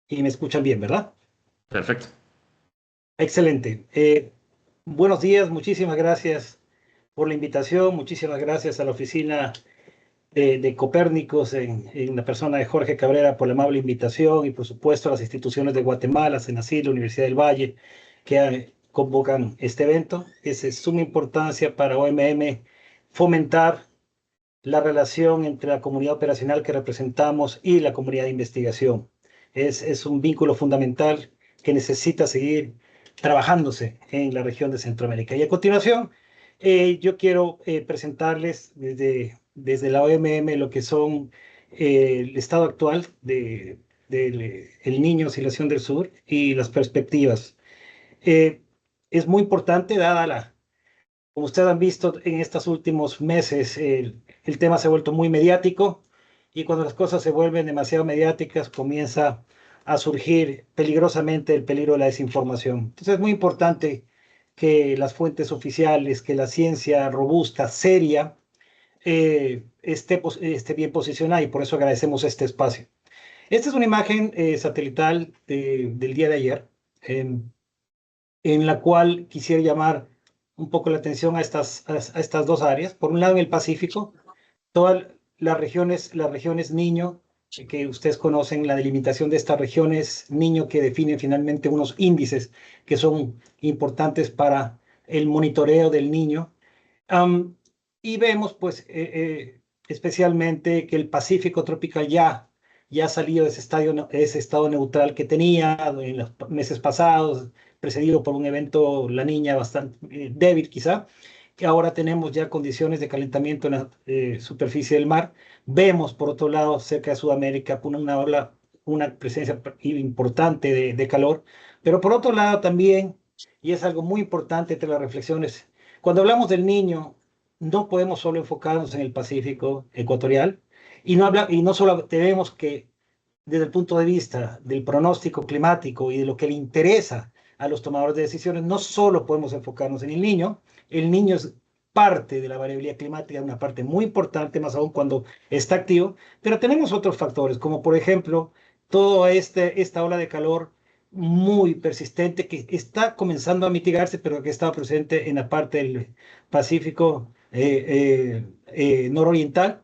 Y me escuchan bien, ¿verdad? Perfecto. Excelente. Buenos días, muchísimas gracias por la invitación, muchísimas gracias a la oficina de Copérnicos en la persona de Jorge Cabrera por la amable invitación y por supuesto a las instituciones de Guatemala, Senacid, la Universidad del Valle, que convocan este evento. Es de suma importancia para OMM fomentar la relación entre la comunidad operacional que representamos y la comunidad de investigación. Es un vínculo fundamental que necesita seguir trabajándose en la región de Centroamérica. Y a continuación, yo quiero presentarles desde la OMM lo que son el estado actual del el Niño Oscilación del Sur y las perspectivas. Eh, es muy importante, dada como ustedes han visto en estos últimos meses, el tema se ha vuelto muy mediático y cuando las cosas se vuelven demasiado mediáticas comienza a surgir peligrosamente el peligro de la desinformación. Entonces es muy importante que las fuentes oficiales, que la ciencia robusta, seria, esté bien posicionada y por eso agradecemos este espacio. Esta es una imagen satelital del día de ayer. En la cual quisiera llamar un poco la atención a estas dos áreas. Por un lado, en el Pacífico, todas las regiones niño, que ustedes conocen, la delimitación de estas regiones niño que definen finalmente unos índices que son importantes para el monitoreo del niño. Um, y vemos, pues, especialmente que el Pacífico tropical ya ha salido de ese estado neutral que tenía en los meses pasados, precedido por un evento La Niña bastante débil quizá, que ahora tenemos ya condiciones de calentamiento en la superficie del mar. Vemos, por otro lado, cerca de Sudamérica, una presencia importante de calor, pero por otro lado también, y es algo muy importante entre las reflexiones, cuando hablamos del niño, no podemos solo enfocarnos en el Pacífico ecuatorial y no solo tenemos que, desde el punto de vista del pronóstico climático y de lo que le interesa a los tomadores de decisiones, no solo podemos enfocarnos en el niño es parte de la variabilidad climática, una parte muy importante, más aún cuando está activo, pero tenemos otros factores, como por ejemplo, toda esta ola de calor muy persistente que está comenzando a mitigarse, pero que estaba presente en la parte del Pacífico nororiental,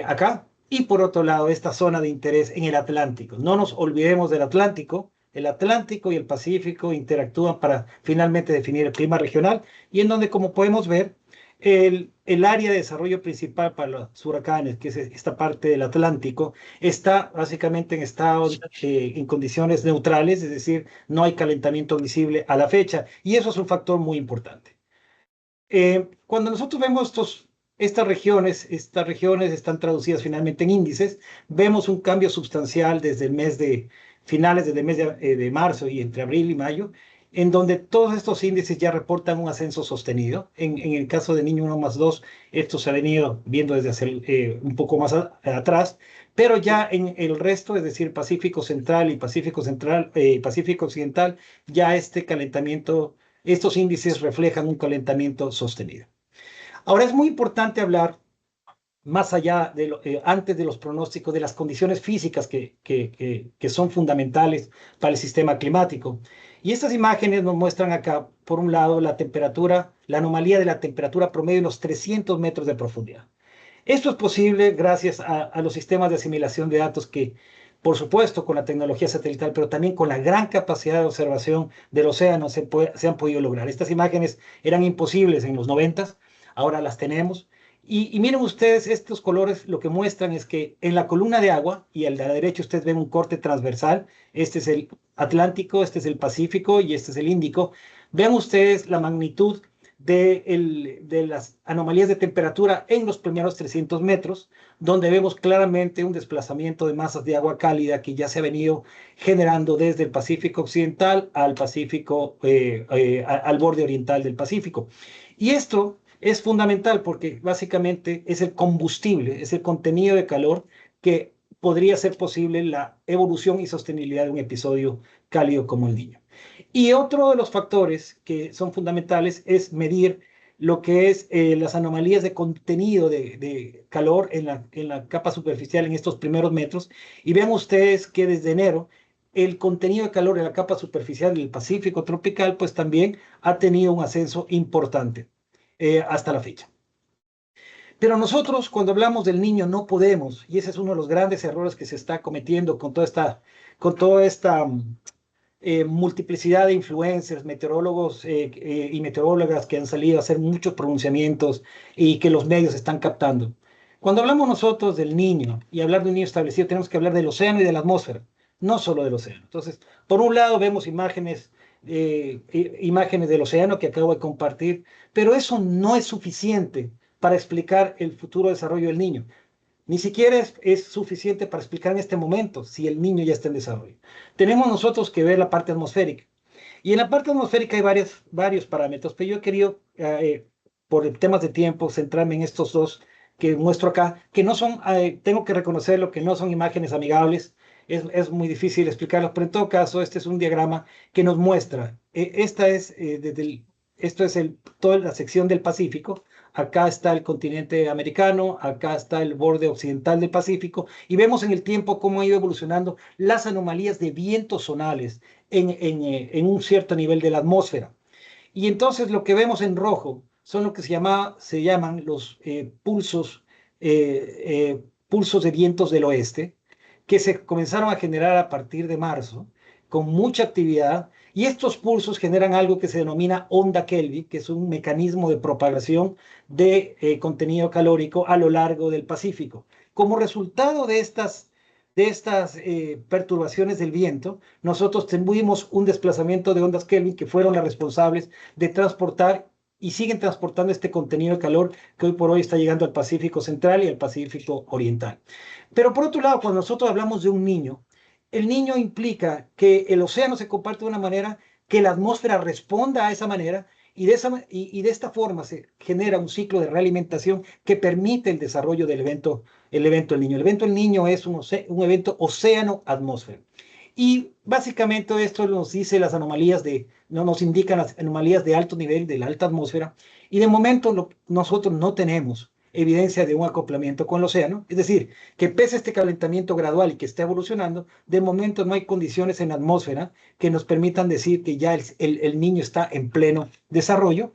acá. Y por otro lado, esta zona de interés en el Atlántico. No nos olvidemos del Atlántico. El Atlántico y el Pacífico interactúan para finalmente definir el clima regional y en donde, como podemos ver, el área de desarrollo principal para los huracanes, que es esta parte del Atlántico, está básicamente en condiciones neutrales, es decir, no hay calentamiento visible a la fecha, y eso es un factor muy importante. Cuando nosotros vemos estas regiones están traducidas finalmente en índices, vemos un cambio sustancial desde el mes de finales desde el mes de marzo y entre abril y mayo, en donde todos estos índices ya reportan un ascenso sostenido. En el caso de Niño 1+2, esto se ha venido viendo desde hace un poco más atrás, pero ya en el resto, es decir, Pacífico Central y Pacífico Occidental, ya este calentamiento, estos índices reflejan un calentamiento sostenido. Ahora es muy importante hablar más allá antes de los pronósticos, de las condiciones físicas que son fundamentales para el sistema climático. Y estas imágenes nos muestran acá, por un lado, la temperatura, la anomalía de la temperatura promedio en los 300 metros de profundidad. Esto es posible gracias a los sistemas de asimilación de datos que, por supuesto, con la tecnología satelital, pero también con la gran capacidad de observación del océano se han podido lograr. Estas imágenes eran imposibles en los 90, ahora las tenemos. Y miren ustedes, estos colores lo que muestran es que en la columna de agua, y a la derecha ustedes ven un corte transversal, este es el Atlántico, este es el Pacífico y este es el Índico. Vean ustedes la magnitud de las anomalías de temperatura en los primeros 300 metros, donde vemos claramente un desplazamiento de masas de agua cálida que ya se ha venido generando desde el Pacífico Occidental al Pacífico, al borde oriental del Pacífico. Y esto es fundamental porque básicamente es el combustible, es el contenido de calor que podría ser posible la evolución y sostenibilidad de un episodio cálido como el Niño. Y otro de los factores que son fundamentales es medir lo que es las anomalías de contenido de calor en la capa superficial en estos primeros metros. Y vean ustedes que desde enero el contenido de calor en la capa superficial del Pacífico tropical, pues también ha tenido un ascenso importante hasta la fecha. Pero nosotros, cuando hablamos del niño, no podemos, y ese es uno de los grandes errores que se está cometiendo con toda esta multiplicidad de influencers, meteorólogos y meteorólogas que han salido a hacer muchos pronunciamientos y que los medios están captando. Cuando hablamos nosotros del niño y hablar de un niño establecido, tenemos que hablar del océano y de la atmósfera, no solo del océano. Entonces, por un lado vemos imágenes del océano que acabo de compartir, pero eso no es suficiente para explicar el futuro desarrollo del niño. Ni siquiera es suficiente para explicar en este momento si el niño ya está en desarrollo. Tenemos nosotros que ver la parte atmosférica. Y en la parte atmosférica hay varios parámetros, pero yo he querido, por temas de tiempo, centrarme en estos dos que muestro acá, que no son, tengo que reconocerlo, que no son imágenes amigables. Es muy difícil explicarlos, pero en todo caso, este es un diagrama que nos muestra. Esto es toda la sección del Pacífico. Acá está el continente americano, acá está el borde occidental del Pacífico, y vemos en el tiempo cómo ha ido evolucionando las anomalías de vientos zonales en un cierto nivel de la atmósfera. Y entonces lo que vemos en rojo son lo que se llaman los pulsos de vientos del oeste, que se comenzaron a generar a partir de marzo, con mucha actividad, y estos pulsos generan algo que se denomina onda Kelvin, que es un mecanismo de propagación de contenido calórico a lo largo del Pacífico. Como resultado de estas perturbaciones del viento, nosotros tuvimos un desplazamiento de ondas Kelvin que fueron las responsables de transportar y siguen transportando este contenido de calor que hoy por hoy está llegando al Pacífico Central y al Pacífico Oriental. Pero por otro lado, cuando nosotros hablamos de un niño, el niño implica que el océano se comparte de una manera, que la atmósfera responda a esa manera y de esta forma se genera un ciclo de realimentación que permite el desarrollo del evento del niño. El evento del niño es un evento océano-atmósfera. Y básicamente esto nos dice no nos indican las anomalías de alto nivel de la alta atmósfera. Y de momento nosotros no tenemos evidencia de un acoplamiento con el océano. Es decir, que pese a este calentamiento gradual y que está evolucionando, de momento no hay condiciones en la atmósfera que nos permitan decir que ya el niño está en pleno desarrollo,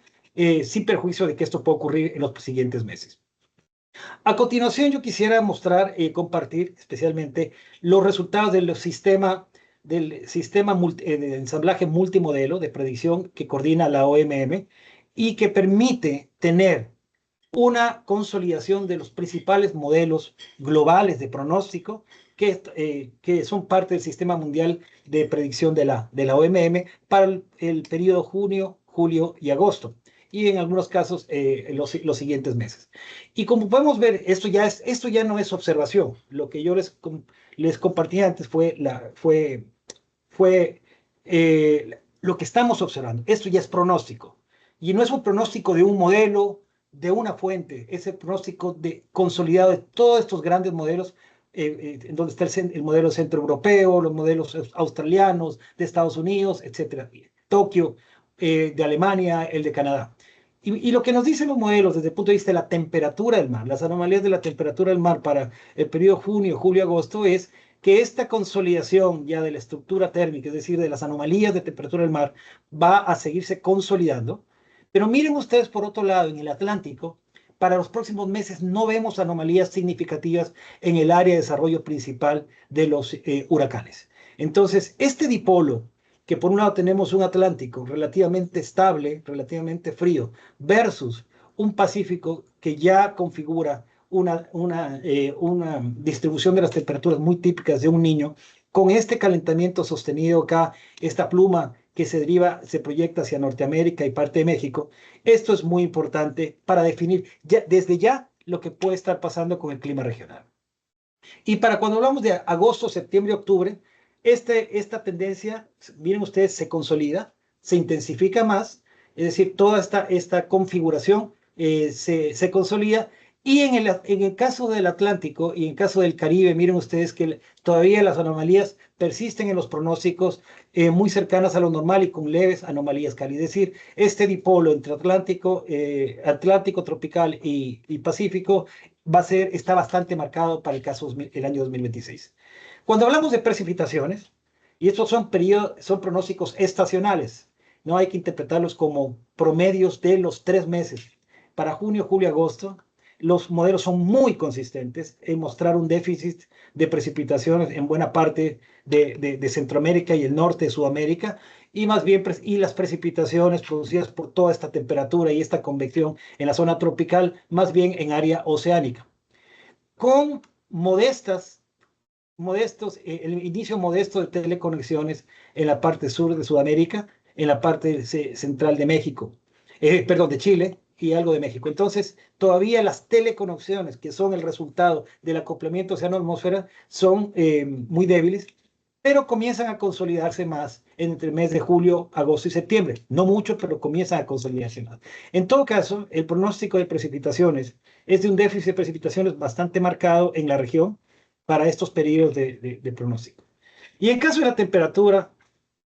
sin perjuicio de que esto pueda ocurrir en los siguientes meses. A continuación, yo quisiera mostrar y compartir especialmente los resultados del sistema de ensamblaje multimodelo de predicción que coordina la OMM y que permite tener una consolidación de los principales modelos globales de pronóstico que son parte del sistema mundial de predicción de la OMM para el periodo junio, julio y agosto, y en algunos casos los siguientes meses. Y como podemos ver, esto ya no es observación. Lo que yo les compartí antes fue lo que estamos observando. Esto ya es pronóstico. Y no es un pronóstico de un modelo, de una fuente, es el pronóstico consolidado de todos estos grandes modelos, en donde está el modelo centroeuropeo, los modelos australianos, de Estados Unidos, etcétera. Tokio, de Alemania, el de Canadá. Y lo que nos dicen los modelos desde el punto de vista de la temperatura del mar, las anomalías de la temperatura del mar para el periodo junio, julio, agosto, es que esta consolidación ya de la estructura térmica, es decir, de las anomalías de temperatura del mar, va a seguirse consolidando. Pero miren ustedes por otro lado, en el Atlántico, para los próximos meses no vemos anomalías significativas en el área de desarrollo principal de los huracanes. Entonces, este dipolo, que por un lado tenemos un Atlántico relativamente estable, relativamente frío, versus un Pacífico que ya configura una distribución de las temperaturas muy típicas de un niño, con este calentamiento sostenido acá, esta pluma que se proyecta hacia Norteamérica y parte de México. Esto es muy importante para definir desde ya lo que puede estar pasando con el clima regional. Y para cuando hablamos de agosto, septiembre, octubre, esta tendencia, miren ustedes, se consolida, se intensifica más, es decir, toda esta configuración se consolida. Y en el caso del Atlántico y en el caso del Caribe, miren ustedes que todavía las anomalías persisten en los pronósticos muy cercanas a lo normal y con leves anomalías cálidas. Es decir, este dipolo entre Atlántico tropical y Pacífico está bastante marcado para el año 2026. Cuando hablamos de precipitaciones, Y estos son pronósticos estacionales. No hay que interpretarlos como promedios de los 3 meses. Para junio, julio, agosto, los modelos son muy consistentes en mostrar un déficit de precipitaciones en buena parte de Centroamérica y el norte de Sudamérica, y más bien y las precipitaciones producidas por toda esta temperatura y esta convección en la zona tropical, más bien en área oceánica, con el inicio modesto de teleconexiones en la parte sur de Sudamérica, en la parte central de México, perdón, de Chile y algo de México. Entonces, todavía las teleconexiones, que son el resultado del acoplamiento océano-atmósfera, son muy débiles, pero comienzan a consolidarse más entre el mes de julio, agosto y septiembre. No mucho, pero comienzan a consolidarse más. En todo caso, el pronóstico de precipitaciones es de un déficit de precipitaciones bastante marcado en la región para estos periodos de pronóstico. Y en caso de la temperatura,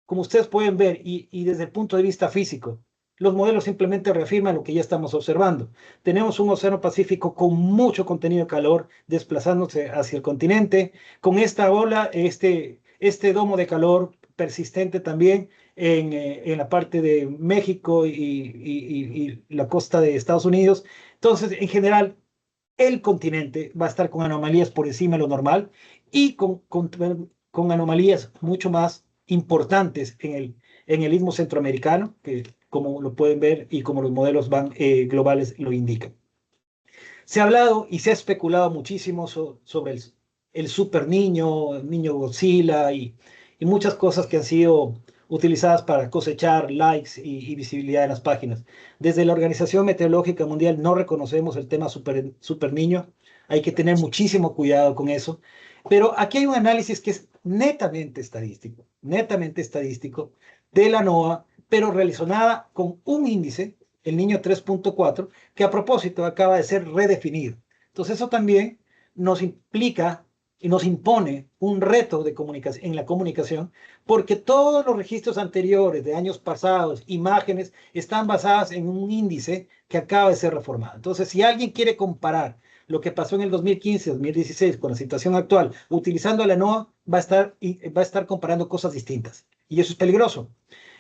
como ustedes pueden ver, y desde el punto de vista físico, los modelos simplemente reafirman lo que ya estamos observando. Tenemos un océano Pacífico con mucho contenido de calor desplazándose hacia el continente, con esta ola, este domo de calor persistente también en la parte de México y la costa de Estados Unidos. Entonces, en general, el continente va a estar con anomalías por encima de lo normal y con anomalías mucho más importantes en el istmo centroamericano, que como lo pueden ver y como los modelos globales lo indican. Se ha hablado y se ha especulado muchísimo sobre el super niño, el niño Godzilla y muchas cosas que han sido utilizadas para cosechar likes y visibilidad en las páginas. Desde la Organización Meteorológica Mundial no reconocemos el tema super niño. Hay que tener muchísimo cuidado con eso. Pero aquí hay un análisis que es netamente estadístico de la NOAA, pero relacionada con un índice, el niño 3.4, que a propósito acaba de ser redefinido. Entonces eso también nos implica y nos impone un reto en la comunicación, porque todos los registros anteriores de años pasados, imágenes, están basadas en un índice que acaba de ser reformado. Entonces, si alguien quiere comparar lo que pasó en el 2015, 2016 con la situación actual, utilizando la NOAA, va a estar comparando cosas distintas. Y eso es peligroso.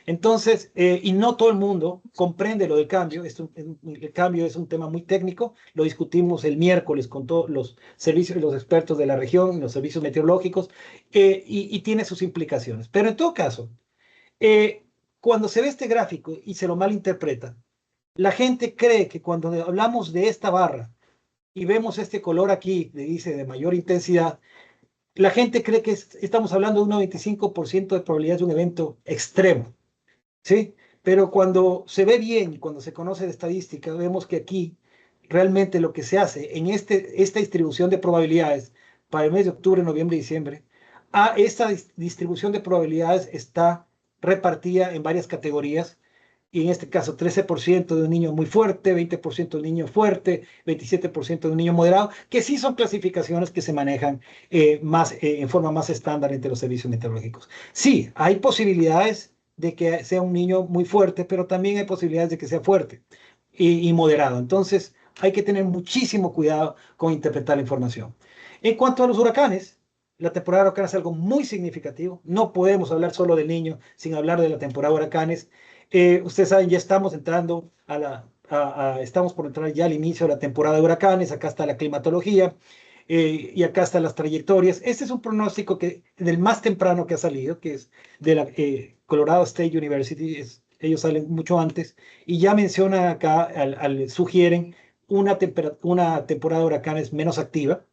Entonces, y no todo el mundo comprende lo del cambio. El cambio es un tema muy técnico. Lo discutimos el miércoles con todos los servicios y los expertos de la región, los servicios meteorológicos, y tiene sus implicaciones. Pero en todo caso, eh, cuando se ve este gráfico y se lo malinterpreta, la gente cree que cuando hablamos de esta barra y vemos este color aquí, le dice de mayor intensidad, la gente cree que estamos hablando de un 95% de probabilidad de un evento extremo. ¿Sí? Pero cuando se ve bien, cuando se conoce de estadística, vemos que aquí realmente lo que se hace en esta distribución de probabilidades para el mes de octubre, noviembre y diciembre, esta distribución de probabilidades está repartida en varias categorías, y en este caso 13% de un niño muy fuerte, 20% de un niño fuerte, 27% de un niño moderado, que sí son clasificaciones que se manejan en forma más estándar entre los servicios meteorológicos. Sí, hay posibilidades de que sea un niño muy fuerte, pero también hay posibilidades de que sea fuerte y moderado. Entonces, hay que tener muchísimo cuidado con interpretar la información. En cuanto a los huracanes, la temporada de huracanes es algo muy significativo. No podemos hablar solo del niño sin hablar de la temporada de huracanes. Ustedes saben, ya estamos entrando estamos por entrar ya al inicio de la temporada de huracanes. Acá está la climatología y acá están las trayectorias. Este es un pronóstico del más temprano que ha salido, que es de la Colorado State University. Ellos salen mucho antes y ya mencionan acá, sugieren una temporada de huracanes menos activa,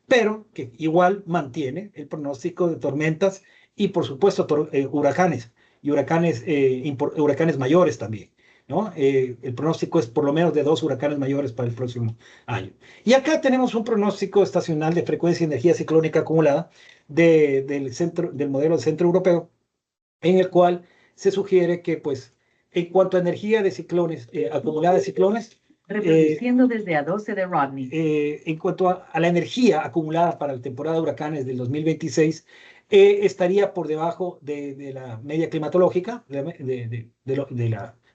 pero que igual mantiene el pronóstico de tormentas y, por supuesto, huracanes y huracanes mayores también, ¿no? El pronóstico es por lo menos de 2 huracanes mayores para el próximo año. Y acá tenemos un pronóstico estacional de frecuencia de energía ciclónica acumulada del modelo del Centro Europeo, en el cual se sugiere que, pues, en cuanto a energía de ciclones, acumulada de ciclones, reproduciendo desde A12 de Rodney. En cuanto a la energía acumulada para la temporada de huracanes del 2026, estaría por debajo de la media climatológica, de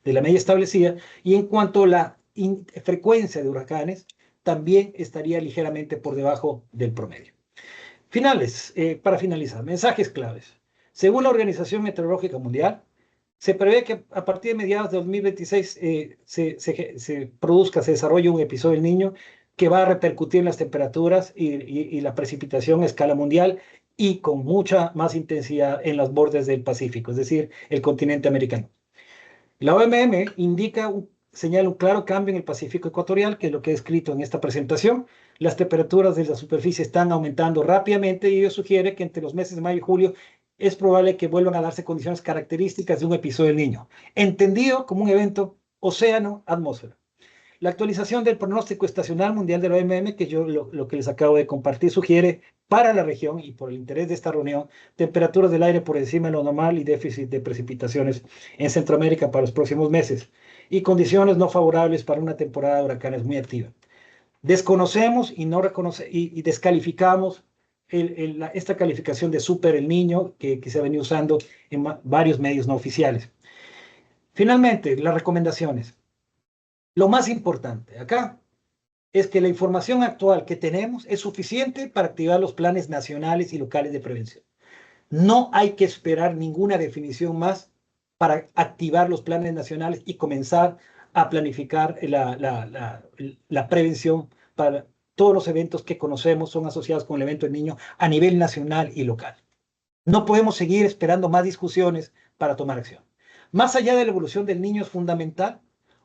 la media establecida, y en cuanto a la frecuencia de huracanes, también estaría ligeramente por debajo del promedio. Para finalizar, mensajes claves. Según la Organización Meteorológica Mundial, se prevé que a partir de mediados de 2026 se produzca, se desarrolle un episodio del Niño que va a repercutir en las temperaturas y la precipitación a escala mundial y con mucha más intensidad en los bordes del Pacífico, es decir, el continente americano. La OMM señala un claro cambio en el Pacífico ecuatorial, que es lo que he escrito en esta presentación. Las temperaturas de la superficie están aumentando rápidamente y ello sugiere que entre los meses de mayo y julio es probable que vuelvan a darse condiciones características de un episodio del Niño, entendido como un evento océano-atmósfera. La actualización del pronóstico estacional mundial de la OMM, que yo lo que les acabo de compartir, sugiere para la región y por el interés de esta reunión, temperaturas del aire por encima de lo normal y déficit de precipitaciones en Centroamérica para los próximos meses y condiciones no favorables para una temporada de huracanes muy activa. Desconocemos y descalificamos esta calificación de super el Niño que se ha venido usando en varios medios no oficiales. Finalmente, las recomendaciones. Lo más importante acá es que la información actual que tenemos es suficiente para activar los planes nacionales y locales de prevención. No hay que esperar ninguna definición más para activar los planes nacionales y comenzar a planificar la prevención para todos los eventos que conocemos son asociados con el evento del niño a nivel nacional y local. No podemos seguir esperando más discusiones para tomar acción. Más allá de la evolución del niño es fundamental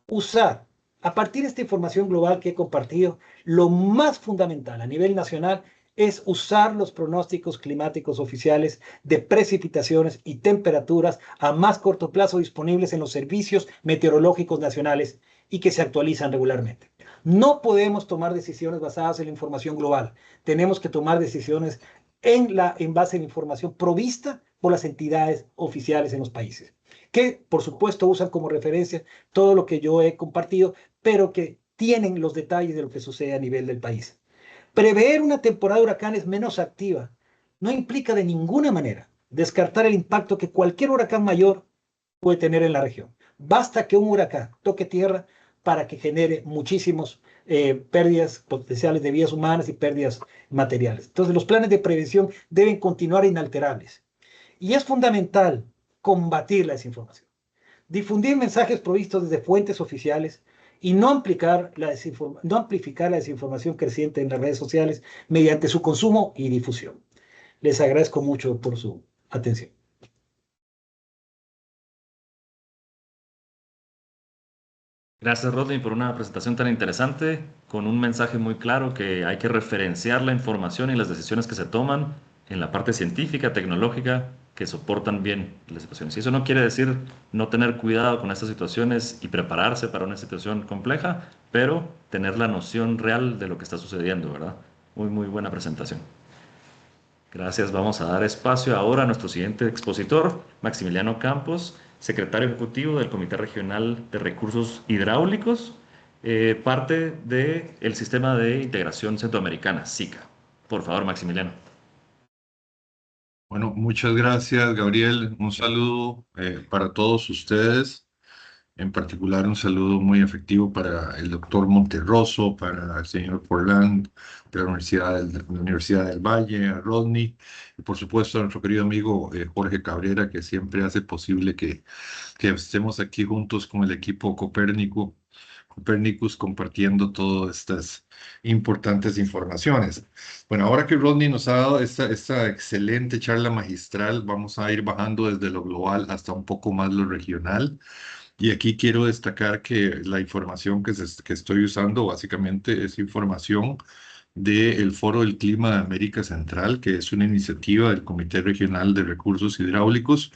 usar, a partir de esta información global que he compartido, lo más fundamental a nivel nacional es usar los pronósticos climáticos oficiales de precipitaciones y temperaturas a más corto plazo disponibles en los servicios meteorológicos nacionales y que se actualizan regularmente. No podemos tomar decisiones basadas en la información global. Tenemos que tomar decisiones en base a la información provista por las entidades oficiales en los países, que por supuesto usan como referencia todo lo que yo he compartido, pero que tienen los detalles de lo que sucede a nivel del país. Prever una temporada de huracanes menos activa no implica de ninguna manera descartar el impacto que cualquier huracán mayor puede tener en la región. Basta que un huracán toque tierra para que genere muchísimas pérdidas potenciales de vidas humanas y pérdidas materiales. Entonces, los planes de prevención deben continuar inalterables. Y es fundamental combatir la desinformación, difundir mensajes provistos desde fuentes oficiales y no amplificar la desinformación creciente en las redes sociales mediante su consumo y difusión. Les agradezco mucho por su atención. Gracias, Rodney, por una presentación tan interesante, con un mensaje muy claro que hay que referenciar la información y las decisiones que se toman en la parte científica, tecnológica, que soportan bien las situaciones. Y eso no quiere decir no tener cuidado con estas situaciones y prepararse para una situación compleja, pero tener la noción real de lo que está sucediendo, ¿verdad? Muy, muy buena presentación. Gracias. Vamos a dar espacio ahora a nuestro siguiente expositor, Maximiliano Campos, secretario ejecutivo del Comité Regional de Recursos Hidráulicos, parte del Sistema de Integración Centroamericana, SICA. Por favor, Maximiliano. Bueno, muchas gracias, Gabriel. Un saludo para todos ustedes. En particular, un saludo muy efectivo para el doctor Monterroso, para el señor Portland de la Universidad del Valle, a Rodney, y por supuesto a nuestro querido amigo Jorge Cabrera, que siempre hace posible que estemos aquí juntos con el equipo Copernicus compartiendo todas estas importantes informaciones. Bueno, ahora que Rodney nos ha dado esta excelente charla magistral, vamos a ir bajando desde lo global hasta un poco más lo regional. Y aquí quiero destacar que la información que estoy usando básicamente es información del Foro del Clima de América Central, que es una iniciativa del Comité Regional de Recursos Hidráulicos,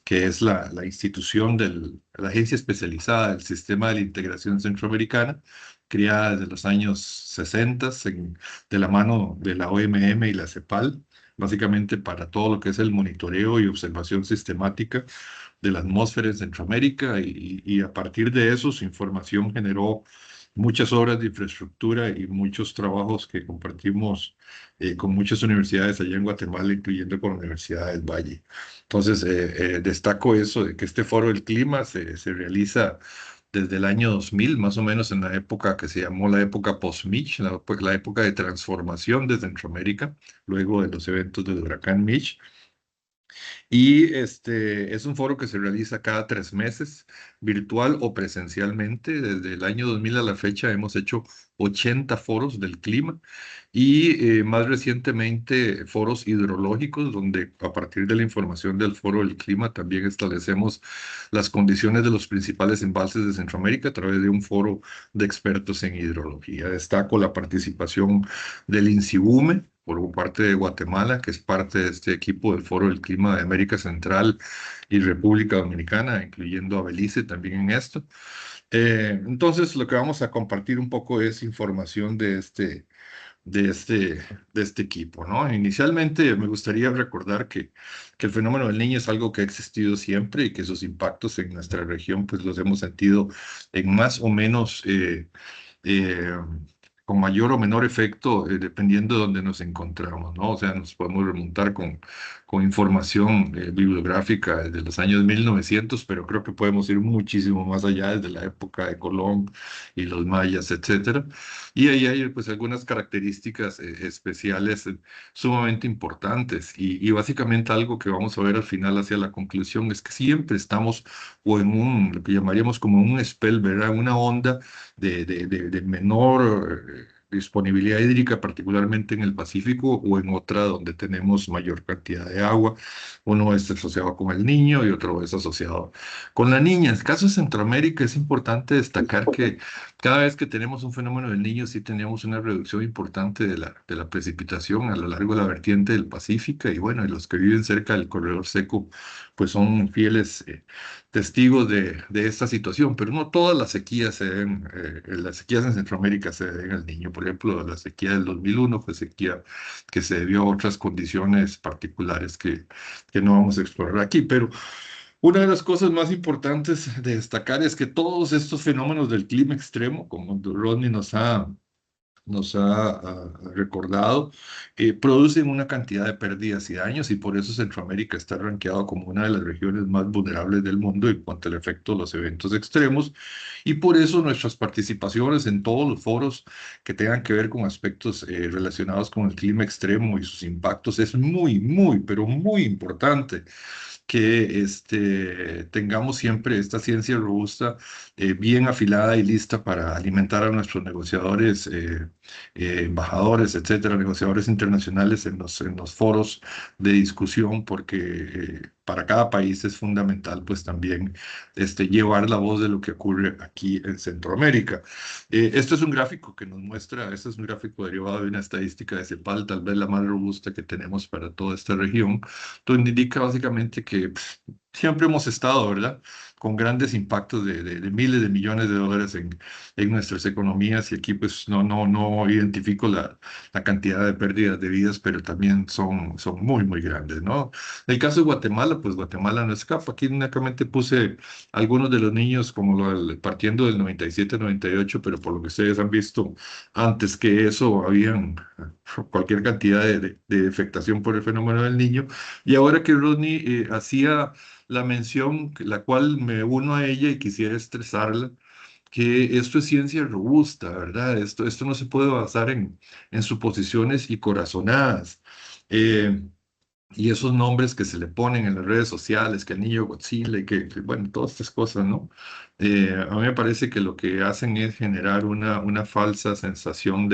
que es la institución la agencia especializada del Sistema de la Integración Centroamericana, creada desde los años 60 de la mano de la OMM y la CEPAL, básicamente para todo lo que es el monitoreo y observación sistemática de la atmósfera en Centroamérica y a partir de eso su información generó muchas obras de infraestructura y muchos trabajos que compartimos con muchas universidades allá en Guatemala, incluyendo con la Universidad del Valle. Entonces, destaco eso, de que este foro del clima se realiza desde el año 2000, más o menos en la época que se llamó la época post-Mitch, la época de transformación de Centroamérica, luego de los eventos del huracán Mitch. Y es un foro que se realiza cada 3 meses, virtual o presencialmente. Desde el año 2000 a la fecha hemos hecho 80 foros del clima y más recientemente foros hidrológicos, donde a partir de la información del foro del clima también establecemos las condiciones de los principales embalses de Centroamérica a través de un foro de expertos en hidrología. Destaco la participación del INSIBUME por parte de Guatemala, que es parte de este equipo del Foro del Clima de América Central y República Dominicana, incluyendo a Belice también en esto. Entonces, lo que vamos a compartir un poco es información de este, de este equipo, ¿no? Inicialmente me gustaría recordar que el fenómeno del Niño es algo que ha existido siempre y que sus impactos en nuestra región pues los hemos sentido en más o menos eh, con mayor o menor efecto, dependiendo de donde nos encontramos, ¿no? O sea, nos podemos remontar con información bibliográfica desde los años 1900, pero creo que podemos ir muchísimo más allá, desde la época de Colón y los mayas, etcétera. Y ahí hay pues algunas características especiales sumamente importantes y básicamente algo que vamos a ver al final hacia la conclusión es que siempre estamos o en lo que llamaríamos como un spell, ¿verdad? Una onda de menor disponibilidad hídrica, particularmente en el Pacífico o en otra donde tenemos mayor cantidad de agua. Uno es asociado con el Niño y otro es asociado con la niña. En el caso de Centroamérica es importante destacar que cada vez que tenemos un fenómeno del Niño sí tenemos una reducción importante de la precipitación a lo largo de la vertiente del Pacífico y bueno, y los que viven cerca del corredor seco pues son fieles testigos de esta situación, pero no todas las sequías las sequías en Centroamérica se deben al Niño. Por ejemplo, la sequía del 2001 fue sequía que se debió a otras condiciones particulares que no vamos a explorar aquí, pero una de las cosas más importantes de destacar es que todos estos fenómenos del clima extremo, como Rodney nos ha recordado, producen una cantidad de pérdidas y daños y por eso Centroamérica está rankeado como una de las regiones más vulnerables del mundo en cuanto al efecto de los eventos extremos y por eso nuestras participaciones en todos los foros que tengan que ver con aspectos relacionados con el clima extremo y sus impactos es muy, muy, pero muy importante que tengamos siempre esta ciencia robusta, bien afilada y lista para alimentar a nuestros negociadores, embajadores, etcétera, negociadores internacionales en los foros de discusión, porque para cada país es fundamental, pues también llevar la voz de lo que ocurre aquí en Centroamérica. Esto es un gráfico que nos muestra, este es un gráfico derivado de una estadística de CEPAL, tal vez la más robusta que tenemos para toda esta región, donde indica básicamente que siempre hemos estado, ¿verdad? Con grandes impactos de miles de millones de dólares en nuestras economías y aquí pues no identifico la cantidad de pérdidas de vidas, pero también son muy, muy grandes, ¿no? En el caso de Guatemala, pues Guatemala no escapa. Aquí únicamente puse algunos de los niños como partiendo del 97-98, pero por lo que ustedes han visto, antes que eso habían cualquier cantidad de afectación por el fenómeno del Niño. Y ahora que Rodney hacía la mención, la cual me uno a ella y quisiera estresarla, que esto es ciencia robusta, ¿verdad? Esto no se puede basar en suposiciones y corazonadas. Eh, y esos nombres que se le ponen en las redes sociales, que el niño Godzilla, y bueno, todas estas cosas, ¿no? A mí me parece que lo que hacen es generar una falsa sensación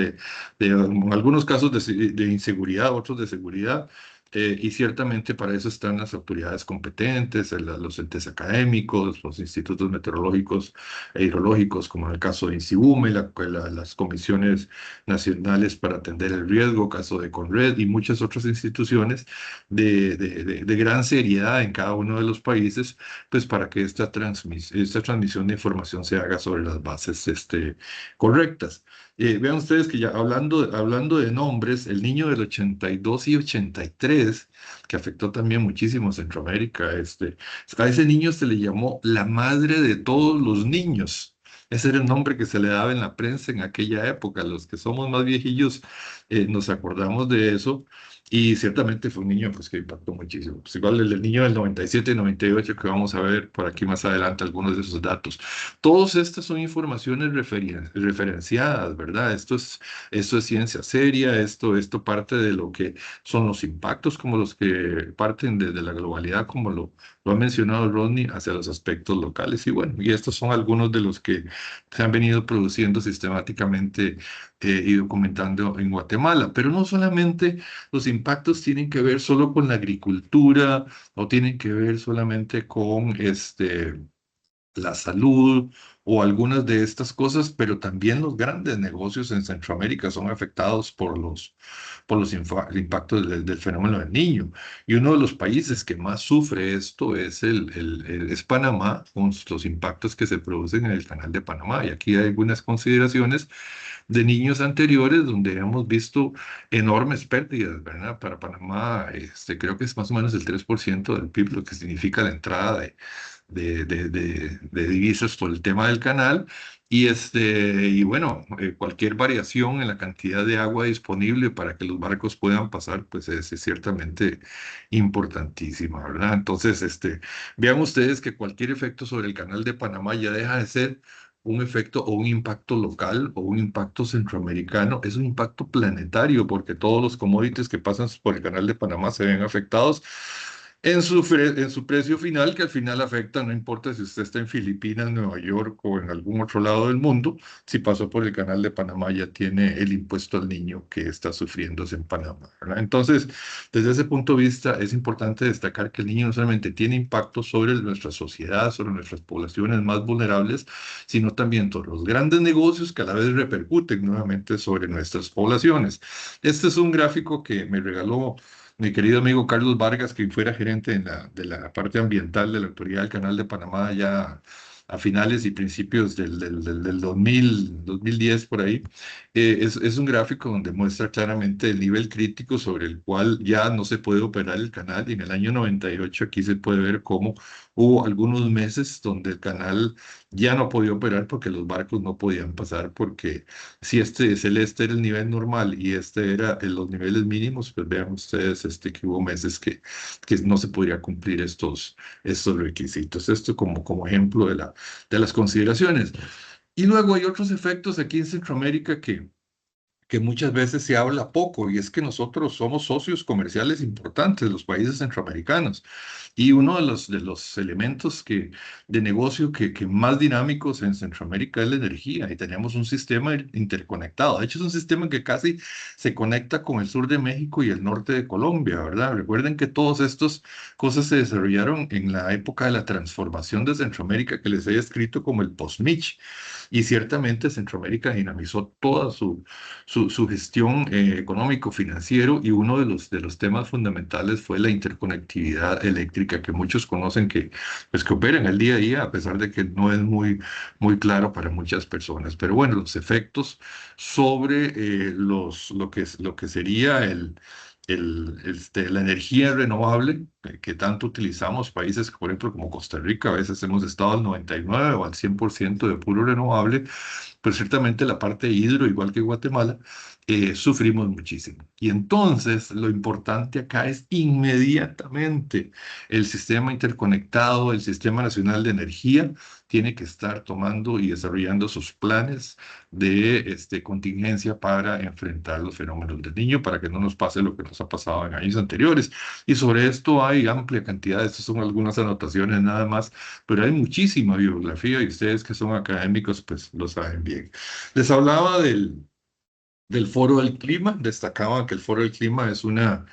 en algunos casos de inseguridad, otros de seguridad, y ciertamente para eso están las autoridades competentes, los entes académicos, los institutos meteorológicos e hidrológicos, como en el caso de INSIBUME, las comisiones nacionales para atender el riesgo, caso de CONRED y muchas otras instituciones de gran seriedad en cada uno de los países, pues para que esta transmisión de información se haga sobre las bases correctas. Vean ustedes que ya hablando de nombres, el niño del 82 y 83, que afectó también muchísimo a Centroamérica, a ese niño se le llamó la madre de todos los niños. Ese era el nombre que se le daba en la prensa en aquella época. Los que somos más viejillos nos acordamos de eso. Y ciertamente fue un niño pues, que impactó muchísimo. Pues igual el niño del 97 y 98 que vamos a ver por aquí más adelante algunos de esos datos. Todas estas son informaciones referenciadas, ¿verdad? Esto es ciencia seria, esto parte de lo que son los impactos como los que parten desde la globalidad, como lo ha mencionado Rodney, hacia los aspectos locales. Y bueno, y estos son algunos de los que se han venido produciendo sistemáticamente y documentando en Guatemala. Pero no solamente los impactos tienen que ver solo con la agricultura o tienen que ver solamente con la salud o algunas de estas cosas, pero también los grandes negocios en Centroamérica son afectados por los impactos del fenómeno del niño. Y uno de los países que más sufre esto es Panamá, con los impactos que se producen en el canal de Panamá. Y aquí hay algunas consideraciones de niños anteriores donde hemos visto enormes pérdidas, ¿verdad? Para Panamá, creo que es más o menos el 3% del PIB, lo que significa la entrada de divisas por el tema del canal. Y bueno, cualquier variación en la cantidad de agua disponible para que los barcos puedan pasar, pues es ciertamente importantísima, ¿verdad? Entonces, vean ustedes que cualquier efecto sobre el canal de Panamá ya deja de ser un efecto o un impacto local o un impacto centroamericano, es un impacto planetario porque todos los commodities que pasan por el canal de Panamá se ven afectados en su precio final, que al final afecta, no importa si usted está en Filipinas, Nueva York o en algún otro lado del mundo, si pasó por el canal de Panamá ya tiene el impuesto al niño que está sufriéndose en Panamá, ¿verdad? Entonces, desde ese punto de vista, es importante destacar que el niño no solamente tiene impacto sobre nuestra sociedad, sobre nuestras poblaciones más vulnerables, sino también sobre los grandes negocios que a la vez repercuten nuevamente sobre nuestras poblaciones. Este es un gráfico que me regaló mi querido amigo Carlos Vargas, que fuera gerente de la parte ambiental de la Autoridad del Canal de Panamá ya a finales y principios del 2010 por ahí. Es un gráfico donde muestra claramente el nivel crítico sobre el cual ya no se puede operar el canal, y en el año 98 aquí se puede ver cómo hubo algunos meses donde el canal ya no podía operar porque los barcos no podían pasar, porque si este era el nivel normal y este era los niveles mínimos, pues vean ustedes que hubo meses que no se podría cumplir estos requisitos. Esto como ejemplo de las consideraciones. Y luego hay otros efectos aquí en Centroamérica que muchas veces se habla poco, y es que nosotros somos socios comerciales importantes, los países centroamericanos, y uno de los elementos de negocio que más dinámicos en Centroamérica es la energía, y tenemos un sistema interconectado. De hecho, es un sistema que casi se conecta con el sur de México y el norte de Colombia, ¿verdad? Recuerden que todas estas cosas se desarrollaron en la época de la transformación de Centroamérica, que les he escrito como el post-Mitch, y ciertamente Centroamérica dinamizó toda su gestión económico-financiero, y uno de los temas fundamentales fue la interconectividad eléctrica, que muchos conocen pues, que opera en el día a día, a pesar de que no es muy claro para muchas personas. Pero bueno, los efectos sobre lo que sería la energía renovable que tanto utilizamos, países, por ejemplo, como Costa Rica, a veces hemos estado al 99 o al 100% de puro renovable, pero ciertamente la parte hidro, igual que Guatemala, sufrimos muchísimo. Y entonces lo importante acá es inmediatamente el sistema interconectado, el Sistema Nacional de Energía, tiene que estar tomando y desarrollando sus planes de contingencia para enfrentar los fenómenos del niño, para que no nos pase lo que nos ha pasado en años anteriores. Y sobre esto hay amplia cantidad, estas son algunas anotaciones nada más, pero hay muchísima bibliografía, y ustedes que son académicos pues lo saben bien. Les hablaba del Foro del Clima, destacaban que el Foro del Clima es una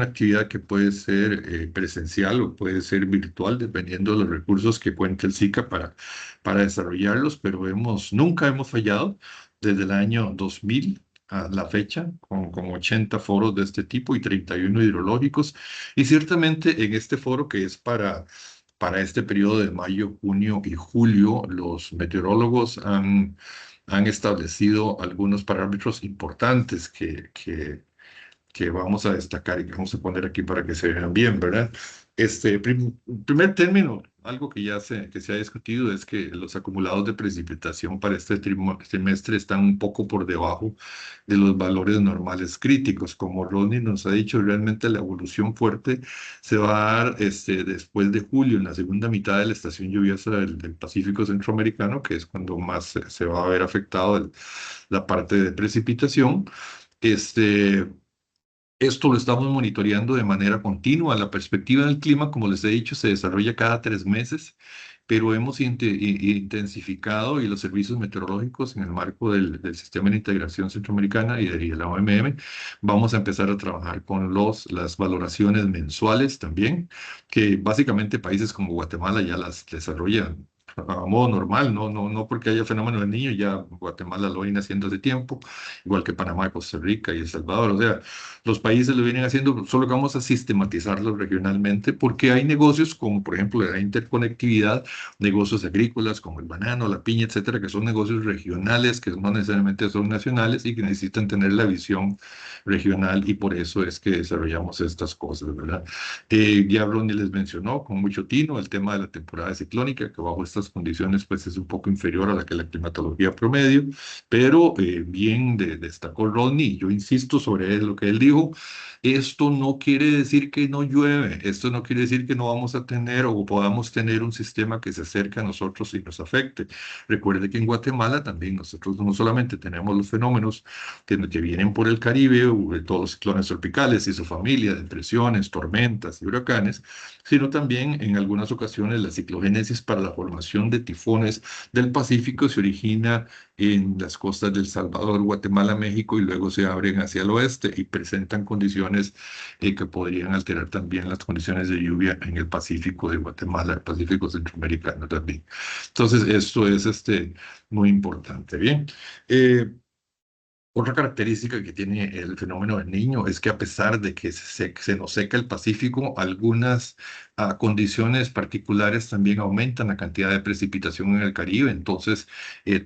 actividad que puede ser presencial o puede ser virtual, dependiendo de los recursos que cuente el SICA para desarrollarlos, pero nunca hemos fallado desde el año 2000 a la fecha, con 80 foros de este tipo y 31 hidrológicos, y ciertamente en este foro, que es para este periodo de mayo, junio y julio, los meteorólogos han establecido algunos parámetros importantes que vamos a destacar y que vamos a poner aquí para que se vean bien, ¿verdad? Primer término, algo que que se ha discutido es que los acumulados de precipitación para este trimestre están un poco por debajo de los valores normales críticos. Como Rodney nos ha dicho, realmente la evolución fuerte se va a dar después de julio, en la segunda mitad de la estación lluviosa del Pacífico Centroamericano, que es cuando más se va a ver afectado la parte de precipitación. Este, Esto lo estamos monitoreando de manera continua. La perspectiva del clima, como les he dicho, se desarrolla cada 3 meses, pero hemos intensificado y los servicios meteorológicos en el marco del Sistema de Integración Centroamericana y de la OMM, vamos a empezar a trabajar con las valoraciones mensuales también, que básicamente países como Guatemala ya las desarrollan a modo normal, no porque haya fenómeno del niño, ya Guatemala lo viene haciendo hace tiempo, igual que Panamá, Costa Rica y El Salvador. O sea, los países lo vienen haciendo, solo que vamos a sistematizarlo regionalmente porque hay negocios como por ejemplo la interconectividad, negocios agrícolas como el banano, la piña, etcétera, que son negocios regionales, que no necesariamente son nacionales y que necesitan tener la visión regional, y por eso es que desarrollamos estas cosas, ¿verdad? Ya Ronnie les mencionó con mucho tino el tema de la temporada ciclónica, que bajo estas condiciones pues es un poco inferior a la que la climatología promedio, pero bien destacó Rodney, y yo insisto sobre lo que él dijo. Esto no quiere decir que no llueve, esto no quiere decir que no vamos a tener o podamos tener un sistema que se acerque a nosotros y nos afecte. Recuerde que en Guatemala también nosotros no solamente tenemos los fenómenos que vienen por el Caribe, todos los ciclones tropicales y su familia, depresiones, tormentas y huracanes, sino también en algunas ocasiones la ciclogénesis para la formación de tifones del Pacífico se origina en las costas del Salvador, Guatemala, México, y luego se abren hacia el oeste y presentan condiciones que podrían alterar también las condiciones de lluvia en el Pacífico de Guatemala, el Pacífico Centroamericano también. Entonces, esto es muy importante. Bien. Otra característica que tiene el fenómeno del Niño es que a pesar de que se nos seca el Pacífico, algunas condiciones particulares también aumentan la cantidad de precipitación en el Caribe. Entonces,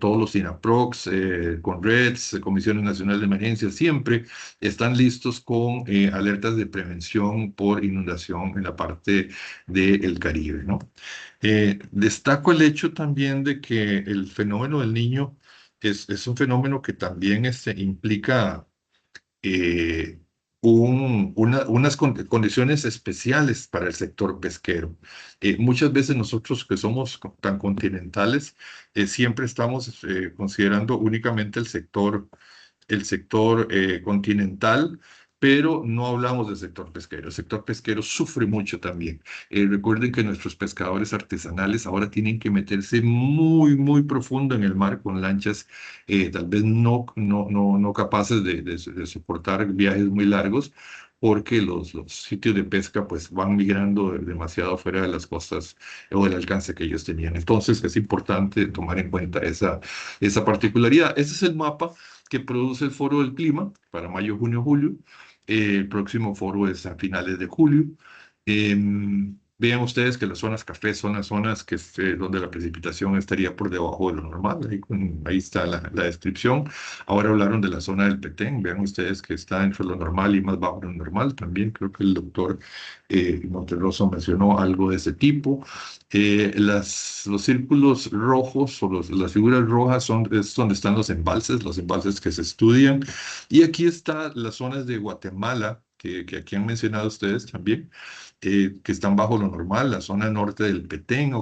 todos los INAPROX, CONREDS, Comisiones Nacionales de Emergencia, siempre están listos con alertas de prevención por inundación en la parte del Caribe, ¿no? Destaco el hecho también de que el fenómeno del Niño es un fenómeno que también implica eh, unas condiciones especiales para el sector pesquero. Muchas veces nosotros que somos tan continentales, siempre estamos considerando únicamente el sector continental, pero no hablamos del sector pesquero. El sector pesquero sufre mucho también. Recuerden que nuestros pescadores artesanales ahora tienen que meterse muy, muy profundo en el mar con lanchas tal vez no capaces de soportar viajes muy largos, porque los sitios de pesca pues van migrando demasiado fuera de las costas o del alcance que ellos tenían. Entonces es importante tomar en cuenta esa particularidad. Ese es el mapa que produce el Foro del Clima para mayo, junio, julio. El próximo foro es a finales de julio. Vean ustedes que las zonas café son las zonas donde la precipitación estaría por debajo de lo normal. Ahí está la descripción. Ahora hablaron de la zona del Petén. Vean ustedes que está entre lo normal y más bajo de lo normal. También creo que el doctor Monterroso mencionó algo de ese tipo. Los círculos rojos o las figuras rojas es donde están los embalses que se estudian. Y aquí están las zonas de Guatemala, que aquí han mencionado ustedes también, que están bajo lo normal, la zona norte del Petén,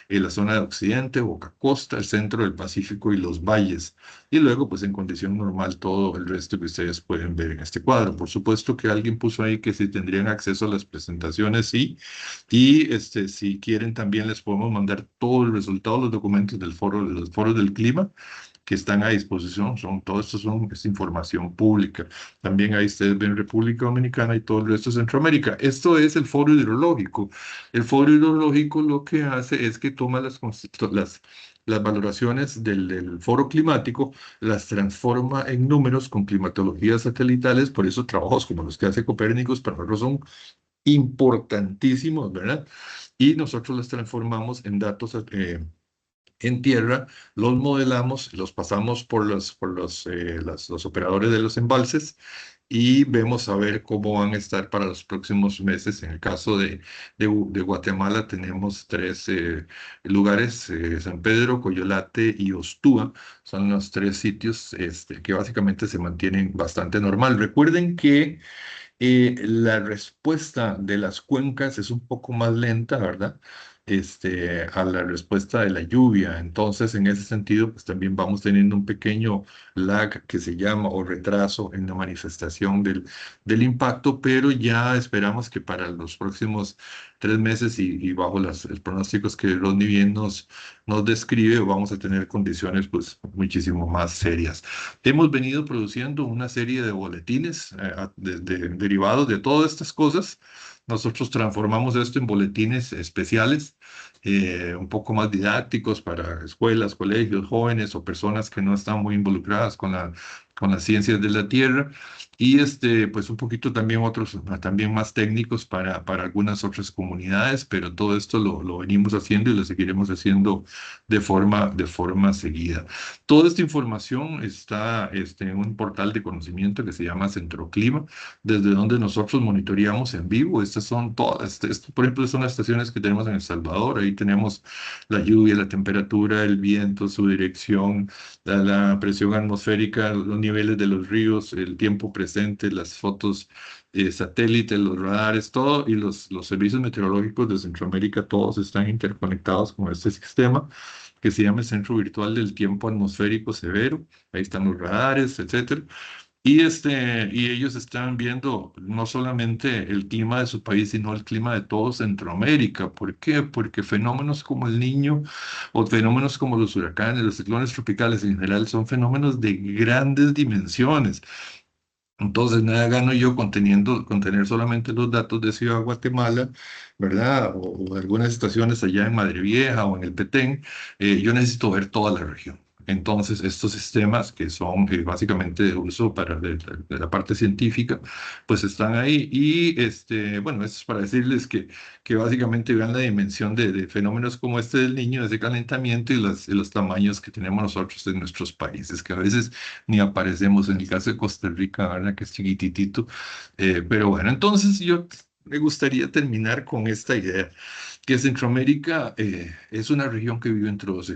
la zona de Occidente, Boca Costa, el centro del Pacífico y los valles. Y luego, pues en condición normal, todo el resto que ustedes pueden ver en este cuadro. Por supuesto que alguien puso ahí que si tendrían acceso a las presentaciones, sí. Y si quieren, también les podemos mandar todo el resultado, los documentos de los foros del clima que están a disposición. Todo esto es información pública. También ahí ustedes ven República Dominicana y todo el resto de Centroamérica. Esto es el foro hidrológico. El foro hidrológico lo que hace es que toma las valoraciones del foro climático, las transforma en números con climatologías satelitales. Por eso trabajos como los que hace Copérnicos para nosotros son importantísimos, ¿verdad? Y nosotros las transformamos en datos en tierra, los modelamos, los pasamos por los operadores de los embalses, y vemos a ver cómo van a estar para los próximos meses. En el caso de Guatemala tenemos tres lugares, San Pedro, Coyolate y Ostúa. Son los tres sitios que básicamente se mantienen bastante normal. Recuerden que la respuesta de las cuencas es un poco más lenta, ¿verdad? A la respuesta de la lluvia. Entonces, en ese sentido, pues también vamos teniendo un pequeño lag que se llama o retraso en la manifestación del impacto, pero ya esperamos que para los próximos 3 meses y bajo los pronósticos que Rodney bien nos describe, vamos a tener condiciones pues muchísimo más serias. Hemos venido produciendo una serie de boletines derivados de todas estas cosas. Nosotros transformamos esto en boletines especiales, un poco más didácticos para escuelas, colegios, jóvenes o personas que no están muy involucradas con las ciencias de la Tierra. Y pues un poquito también otros, también más técnicos para algunas otras comunidades, pero todo esto lo venimos haciendo y lo seguiremos haciendo de forma seguida. Toda esta información está en un portal de conocimiento que se llama Centroclima, desde donde nosotros monitoreamos en vivo. Estas son todas, esto, por ejemplo, son las estaciones que tenemos en El Salvador. Ahí tenemos la lluvia, la temperatura, el viento, su dirección, la presión atmosférica, los niveles de los ríos, el tiempo presente, las fotos satélite, los radares, todo, y los servicios meteorológicos de Centroamérica, todos están interconectados con este sistema que se llama el Centro Virtual del Tiempo Atmosférico Severo. Ahí están los radares, etcétera. Y ellos están viendo no solamente el clima de su país, sino el clima de todo Centroamérica. ¿Por qué? Porque fenómenos como el Niño o fenómenos como los huracanes, los ciclones tropicales en general, son fenómenos de grandes dimensiones. Entonces, nada gano yo con tener solamente los datos de Ciudad Guatemala, ¿verdad? O algunas estaciones allá en Madre Vieja o en el Petén. Yo necesito ver toda la región. Entonces, estos sistemas que son básicamente de uso de la parte científica, pues están ahí. Y bueno, esto es para decirles que básicamente vean la dimensión de fenómenos como este del Niño, ese calentamiento y los tamaños que tenemos nosotros en nuestros países, que a veces ni aparecemos. En el caso de Costa Rica, ¿verdad? Que es chiquititito. Pero bueno, entonces yo me gustaría terminar con esta idea, que Centroamérica es una región que vive entre dos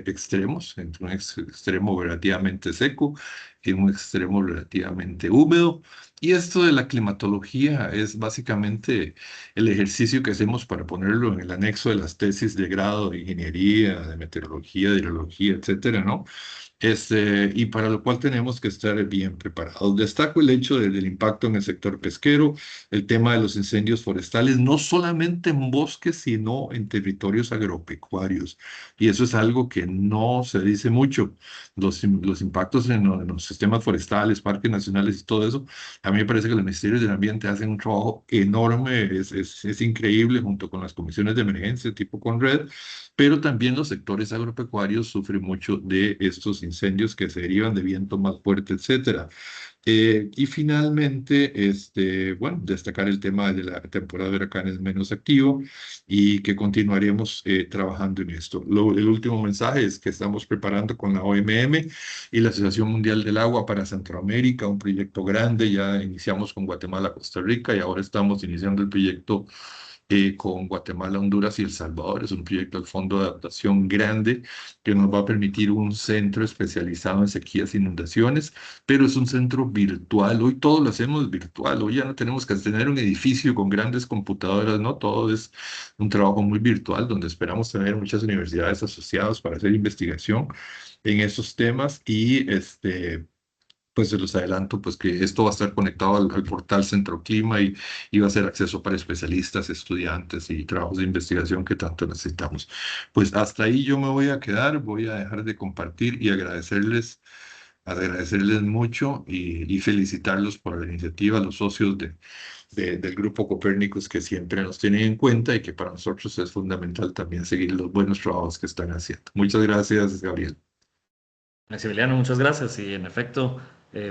extremos, entre un extremo relativamente seco y un extremo relativamente húmedo. Y esto de la climatología es básicamente el ejercicio que hacemos para ponerlo en el anexo de las tesis de grado de ingeniería, de meteorología, de hidrología, etcétera, ¿no? Y para lo cual tenemos que estar bien preparados. Destaco el hecho del impacto en el sector pesquero, el tema de los incendios forestales, no solamente en bosques, sino en territorios agropecuarios. Y eso es algo que no se dice mucho. Los impactos en los sistemas forestales, parques nacionales y todo eso, a mí me parece que los ministerios del ambiente hacen un trabajo enorme, es increíble, junto con las comisiones de emergencia tipo CONRED, pero también los sectores agropecuarios sufren mucho de estos incendios que se derivan de viento más fuerte, etcétera. Y finalmente, bueno, destacar el tema de la temporada de huracanes menos activo y que continuaremos trabajando en esto. El último mensaje es que estamos preparando con la OMM y la Asociación Mundial del Agua para Centroamérica un proyecto grande. Ya iniciamos con Guatemala, Costa Rica y ahora estamos iniciando el proyecto con Guatemala, Honduras y El Salvador. Es un proyecto del Fondo de Adaptación grande que nos va a permitir un centro especializado en sequías e inundaciones, pero es un centro virtual. Hoy todo lo hacemos virtual. Hoy ya no tenemos que tener un edificio con grandes computadoras, ¿no? Todo es un trabajo muy virtual donde esperamos tener muchas universidades asociadas para hacer investigación en esos temas y pues se los adelanto, pues que esto va a estar conectado al portal Centro Clima y va a ser acceso para especialistas, estudiantes y trabajos de investigación que tanto necesitamos. Pues hasta ahí yo me voy a quedar, voy a dejar de compartir y agradecerles mucho y felicitarlos por la iniciativa, a los socios del Grupo Copérnicos que siempre nos tienen en cuenta y que para nosotros es fundamental también seguir los buenos trabajos que están haciendo. Muchas gracias, Gabriel. Maximiliano, muchas gracias. Y en efecto,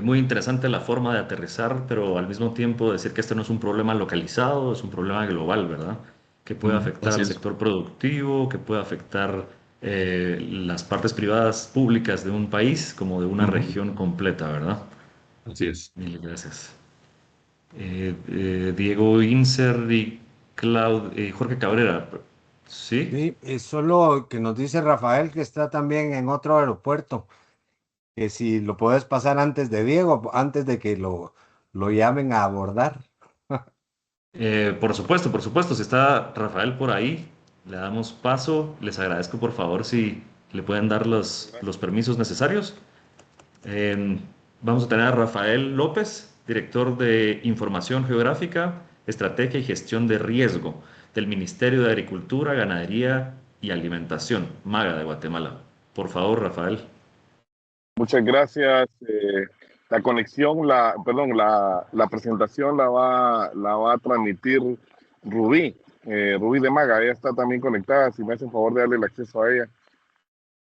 muy interesante la forma de aterrizar, pero al mismo tiempo decir que este no es un problema localizado, es un problema global, ¿verdad? Que puede afectar Así al es. sector productivo, que puede afectar las partes privadas públicas de un país como de una Ujú. región completa, ¿verdad? Así es. Mil gracias. Diego Inser y Jorge Cabrera. ¿Sí? Sí, es solo que nos dice Rafael que está también en otro aeropuerto, que si lo puedes pasar antes de Diego, antes de que lo llamen a abordar. Por supuesto, por supuesto. Si está Rafael por ahí, le damos paso. Les agradezco por favor si le pueden dar los permisos necesarios. Eh, Vamos a tener a Rafael López, director de Información Geográfica, Estrategia y Gestión de Riesgo del Ministerio de Agricultura, Ganadería y Alimentación, MAGA de Guatemala. Por favor, Rafael. Muchas gracias. La conexión, la presentación la va a transmitir Rubí, Rubí de Maga. Ella está también conectada. Si me hacen favor de darle el acceso a ella.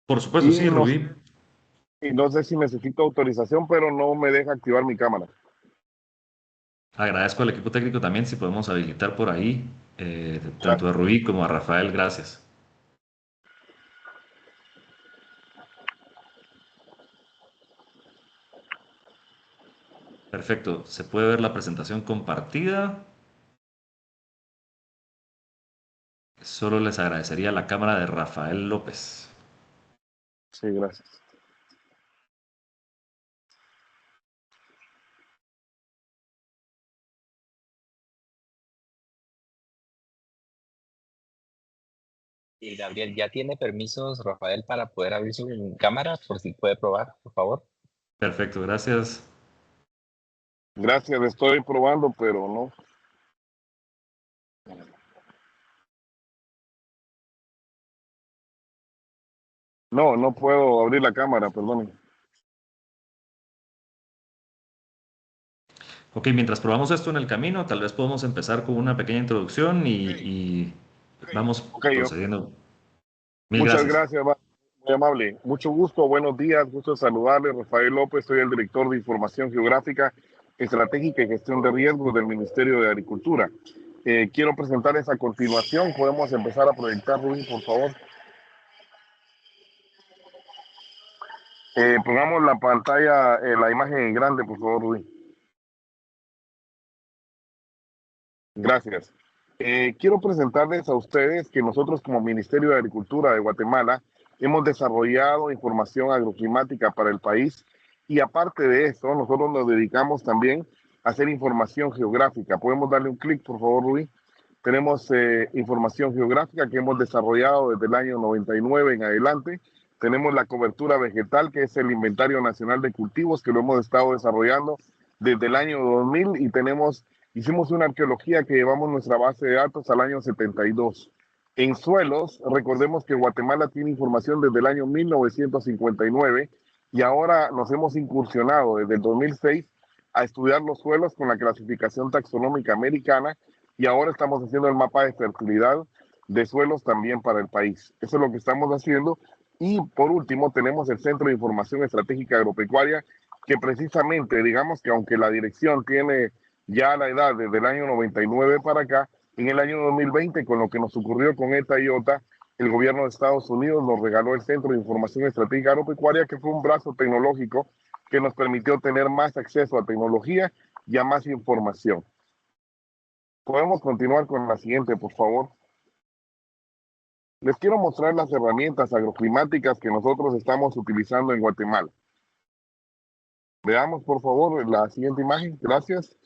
Por supuesto, Y sí, no, Rubí. y no sé si necesito autorización, pero no me deja activar mi cámara. Agradezco al equipo técnico también si podemos habilitar por ahí, tanto Gracias. a Rubí como a Rafael. Gracias. Perfecto. ¿Se puede ver la presentación compartida? Solo les agradecería la cámara de Rafael López. Sí, gracias. Y Gabriel, ¿ya tiene permisos, Rafael, para poder abrir su cámara? Por si puede probar, por favor. Perfecto, gracias. Gracias, estoy probando, pero no. No puedo abrir la cámara, perdón. Ok, mientras probamos esto en el camino, tal vez podemos empezar con una pequeña introducción y vamos Ok, procediendo. Mil muchas gracias. gracias, muy amable. Mucho gusto, buenos días, gusto de saludarle. Rafael López, soy el director de Información Geográfica, Estratégica y Gestión de Riesgos del Ministerio de Agricultura. Quiero presentarles a continuación. Podemos empezar a proyectar, Rubí, por favor. Pongamos la pantalla, la imagen en grande, por favor, Rubí. Gracias. Quiero presentarles a ustedes que nosotros como Ministerio de Agricultura de Guatemala hemos desarrollado información agroclimática para el país y aparte de eso, nosotros nos dedicamos también a hacer información geográfica. ¿Podemos darle un clic, por favor, Rubí? Tenemos información geográfica que hemos desarrollado desde el año 99 en adelante. Tenemos la cobertura vegetal, que es el Inventario Nacional de Cultivos, que lo hemos estado desarrollando desde el año 2000 y hicimos una arqueología que llevamos nuestra base de datos al año 72. En suelos, recordemos que Guatemala tiene información desde el año 1959 y ahora nos hemos incursionado desde el 2006 a estudiar los suelos con la clasificación taxonómica americana y ahora estamos haciendo el mapa de fertilidad de suelos también para el país. Eso es lo que estamos haciendo. Y por último, tenemos el Centro de Información Estratégica Agropecuaria, que precisamente, digamos que aunque la dirección tiene ya la edad desde el año 99 para acá, en el año 2020, con lo que nos ocurrió con ETA y OTA, el gobierno de Estados Unidos nos regaló el Centro de Información Estratégica Agropecuaria, que fue un brazo tecnológico que nos permitió tener más acceso a tecnología y a más información. Podemos continuar con la siguiente, por favor. Les quiero mostrar las herramientas agroclimáticas que nosotros estamos utilizando en Guatemala. Veamos, por favor, la siguiente imagen. Gracias.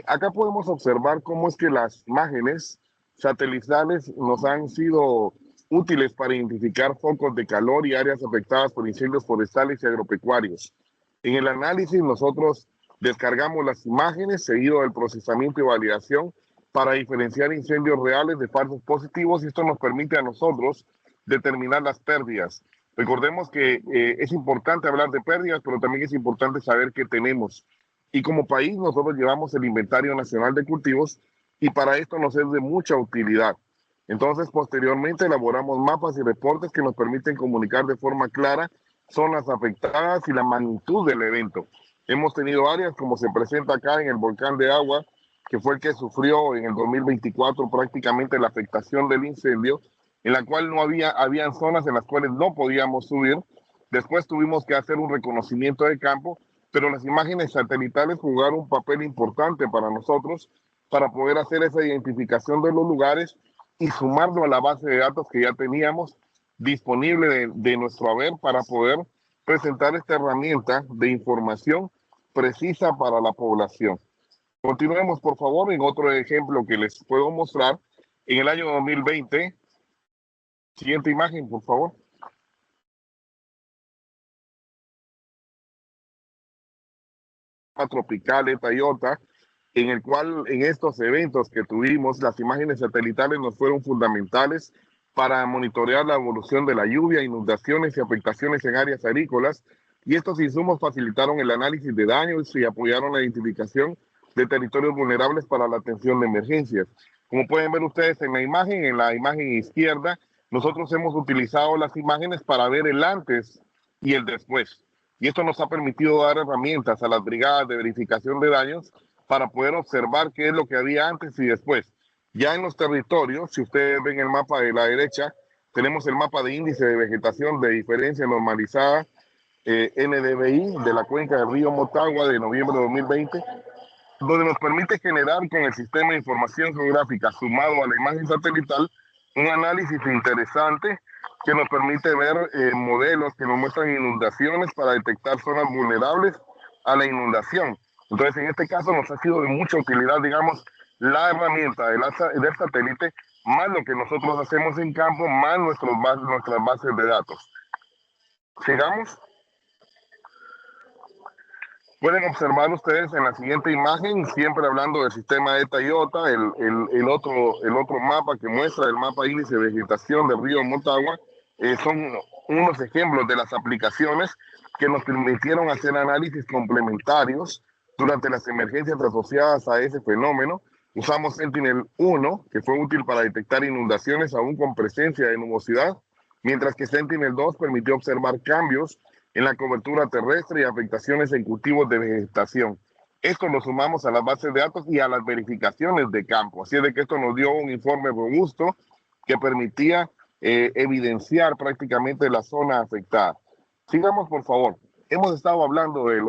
Acá podemos observar cómo es que las imágenes satelitales nos han sido útiles para identificar focos de calor y áreas afectadas por incendios forestales y agropecuarios. En el análisis nosotros descargamos las imágenes seguido del procesamiento y validación para diferenciar incendios reales de falsos positivos y esto nos permite a nosotros determinar las pérdidas. Recordemos que es importante hablar de pérdidas, pero también es importante saber qué tenemos. Y como país nosotros llevamos el Inventario Nacional de Cultivos y para esto nos es de mucha utilidad. Entonces, posteriormente elaboramos mapas y reportes que nos permiten comunicar de forma clara zonas afectadas y la magnitud del evento. Hemos tenido áreas como se presenta acá en el volcán de Agua, que fue el que sufrió en el 2024 prácticamente la afectación del incendio, en la cual habían zonas en las cuales no podíamos subir. Después tuvimos que hacer un reconocimiento de campo pero las imágenes satelitales jugaron un papel importante para nosotros para poder hacer esa identificación de los lugares y sumarlo a la base de datos que ya teníamos disponible de nuestro haber para poder presentar esta herramienta de información precisa para la población. Continuemos, por favor, en otro ejemplo que les puedo mostrar. En el año 2020, siguiente imagen, por favor. Tropical Eta Iota, en el cual en estos eventos que tuvimos, las imágenes satelitales nos fueron fundamentales para monitorear la evolución de la lluvia, inundaciones y afectaciones en áreas agrícolas, y estos insumos facilitaron el análisis de daños y apoyaron la identificación de territorios vulnerables para la atención de emergencias. Como pueden ver ustedes en la imagen izquierda, nosotros hemos utilizado las imágenes para ver el antes y el después. Y esto nos ha permitido dar herramientas a las brigadas de verificación de daños para poder observar qué es lo que había antes y después. Ya en los territorios, si ustedes ven el mapa de la derecha, tenemos el mapa de índice de vegetación de diferencia normalizada, NDVI, de la cuenca del río Motagua de noviembre de 2020, donde nos permite generar con el sistema de información geográfica sumado a la imagen satelital un análisis interesante que nos permite ver modelos que nos muestran inundaciones para detectar zonas vulnerables a la inundación. Entonces, en este caso nos ha sido de mucha utilidad, digamos, la herramienta del satélite, más lo que nosotros hacemos en campo, más nuestras bases de datos. Sigamos. Pueden observar ustedes en la siguiente imagen, siempre hablando del sistema Eta Iota, el otro mapa que muestra el mapa índice de vegetación del río Motagua, son unos ejemplos de las aplicaciones que nos permitieron hacer análisis complementarios durante las emergencias asociadas a ese fenómeno. Usamos Sentinel-1, que fue útil para detectar inundaciones aún con presencia de nubosidad, mientras que Sentinel-2 permitió observar cambios en la cobertura terrestre y afectaciones en cultivos de vegetación. Esto lo sumamos a las bases de datos y a las verificaciones de campo. Así es de que esto nos dio un informe robusto que permitía evidenciar prácticamente la zona afectada. Sigamos, por favor. Hemos estado hablando de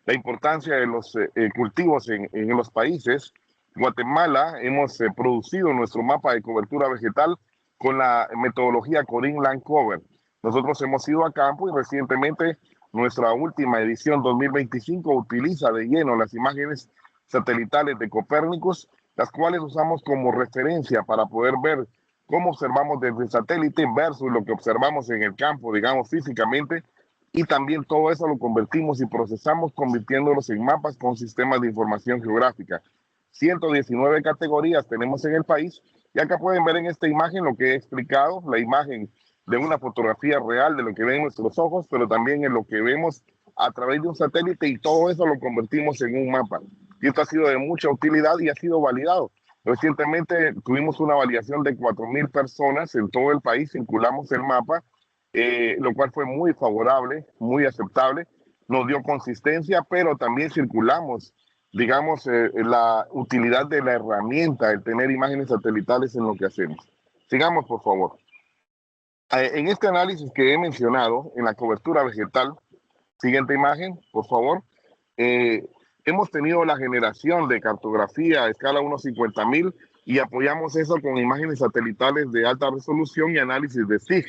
la importancia de los cultivos en los países. Guatemala hemos producido nuestro mapa de cobertura vegetal con la metodología Corin Land Cover. Nosotros hemos ido a campo y recientemente nuestra última edición 2025 utiliza de lleno las imágenes satelitales de Copérnicus, las cuales usamos como referencia para poder ver cómo observamos desde el satélite versus lo que observamos en el campo, digamos físicamente, y también todo eso lo convertimos y procesamos convirtiéndolos en mapas con sistemas de información geográfica. 119 categorías tenemos en el país y acá pueden ver en esta imagen lo que he explicado, la imagen de una fotografía real de lo que ven nuestros ojos, pero también en lo que vemos a través de un satélite, y todo eso lo convertimos en un mapa. Y esto ha sido de mucha utilidad y ha sido validado. Recientemente tuvimos una validación de 4,000 personas en todo el país, circulamos el mapa, lo cual fue muy favorable, muy aceptable, nos dio consistencia, pero también circulamos, digamos, la utilidad de la herramienta, el tener imágenes satelitales en lo que hacemos. Sigamos, por favor. En este análisis que he mencionado, en la cobertura vegetal, siguiente imagen, por favor, hemos tenido la generación de cartografía a escala 1/50,000 y apoyamos eso con imágenes satelitales de alta resolución y análisis de SIG.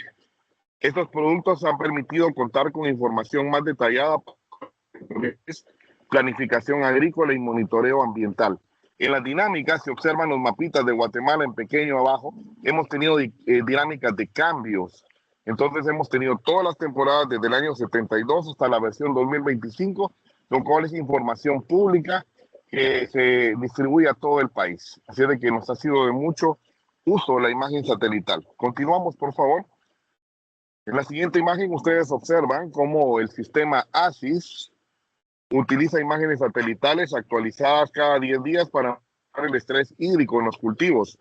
Estos productos han permitido contar con información más detallada, planificación agrícola y monitoreo ambiental. En las dinámicas, se observan los mapitas de Guatemala en pequeño abajo, hemos tenido dinámicas de cambios. Entonces hemos tenido todas las temporadas desde el año 72 hasta la versión 2025, lo cual es información pública que se distribuye a todo el país. Así de que nos ha sido de mucho uso la imagen satelital. Continuamos, por favor. En la siguiente imagen ustedes observan cómo el sistema ASIS utiliza imágenes satelitales actualizadas cada 10 días para el estrés hídrico en los cultivos.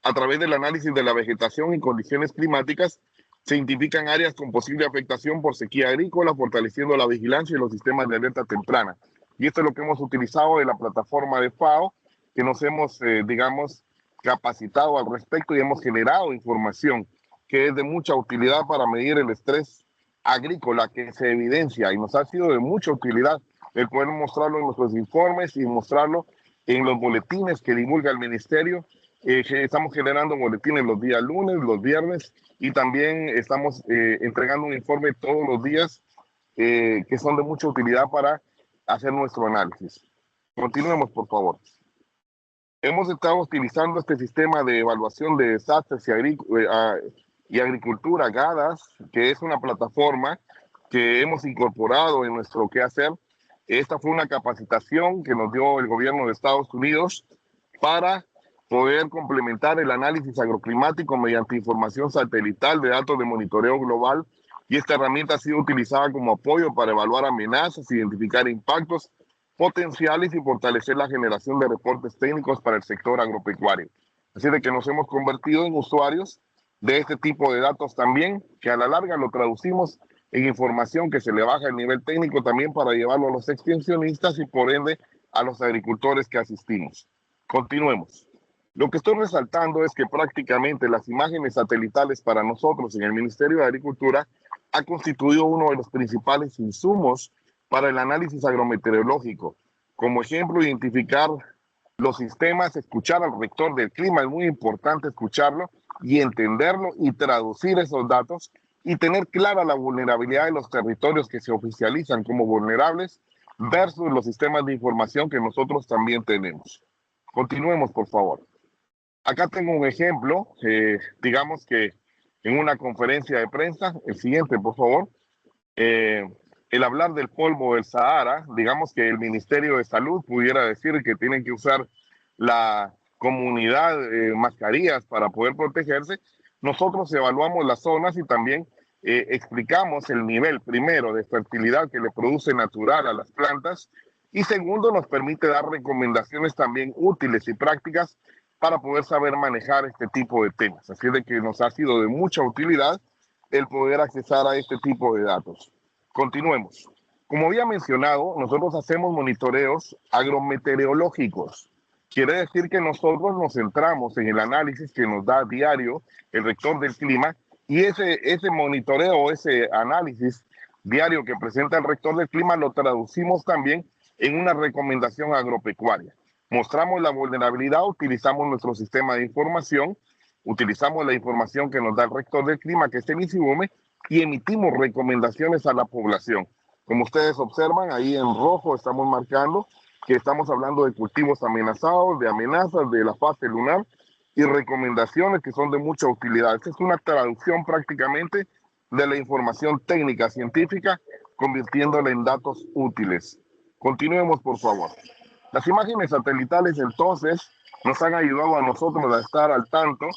A través del análisis de la vegetación y condiciones climáticas, se identifican áreas con posible afectación por sequía agrícola, fortaleciendo la vigilancia y los sistemas de alerta temprana. Y esto es lo que hemos utilizado de la plataforma de FAO, que nos hemos, digamos, capacitado al respecto y hemos generado información que es de mucha utilidad para medir el estrés agrícola que se evidencia y nos ha sido de mucha utilidad el poder mostrarlo en nuestros informes y mostrarlo en los boletines que divulga el ministerio. Estamos generando boletines los días lunes, los viernes, y también estamos entregando un informe todos los días que son de mucha utilidad para hacer nuestro análisis. Continuemos, por favor. Hemos estado utilizando este sistema de evaluación de desastres y agricultura, GADAS, que es una plataforma que hemos incorporado en nuestro quehacer. Esta fue una capacitación que nos dio el gobierno de Estados Unidos para poder complementar el análisis agroclimático mediante información satelital de datos de monitoreo global, y esta herramienta ha sido utilizada como apoyo para evaluar amenazas, identificar impactos potenciales y fortalecer la generación de reportes técnicos para el sector agropecuario. Así de que nos hemos convertido en usuarios de este tipo de datos también, que a la larga lo traducimos en información que se le baja el nivel técnico también para llevarlo a los extensionistas y por ende a los agricultores que asistimos. Continuemos. Lo que estoy resaltando es que prácticamente las imágenes satelitales para nosotros en el Ministerio de Agricultura ha constituido uno de los principales insumos para el análisis agrometeorológico. Como ejemplo, identificar los sistemas, escuchar al rector del clima, es muy importante escucharlo y entenderlo y traducir esos datos y tener clara la vulnerabilidad de los territorios que se oficializan como vulnerables versus los sistemas de información que nosotros también tenemos. Continuemos, por favor. Acá tengo un ejemplo, digamos que en una conferencia de prensa, el siguiente, por favor, el hablar del polvo del Sahara, digamos que el Ministerio de Salud pudiera decir que tienen que usar la comunidad mascarillas para poder protegerse. Nosotros evaluamos las zonas y también explicamos el nivel, primero, de fertilidad que le produce natural a las plantas, y segundo, nos permite dar recomendaciones también útiles y prácticas para poder saber manejar este tipo de temas. Así de que nos ha sido de mucha utilidad el poder accesar a este tipo de datos. Continuemos. Como había mencionado, nosotros hacemos monitoreos agrometeorológicos. Quiere decir que nosotros nos centramos en el análisis que nos da a diario el rector del clima, y ese monitoreo, ese análisis diario que presenta el rector del clima, lo traducimos también en una recomendación agropecuaria. Mostramos la vulnerabilidad, utilizamos nuestro sistema de información, utilizamos la información que nos da el rector del clima, que es el INSIBUME, y emitimos recomendaciones a la población. Como ustedes observan, ahí en rojo estamos marcando que estamos hablando de cultivos amenazados, de amenazas de la fase lunar y recomendaciones que son de mucha utilidad. Esta es una traducción prácticamente de la información técnica científica, convirtiéndola en datos útiles. Continuemos, por favor. Las imágenes satelitales, entonces, nos han ayudado a nosotros a estar al tanto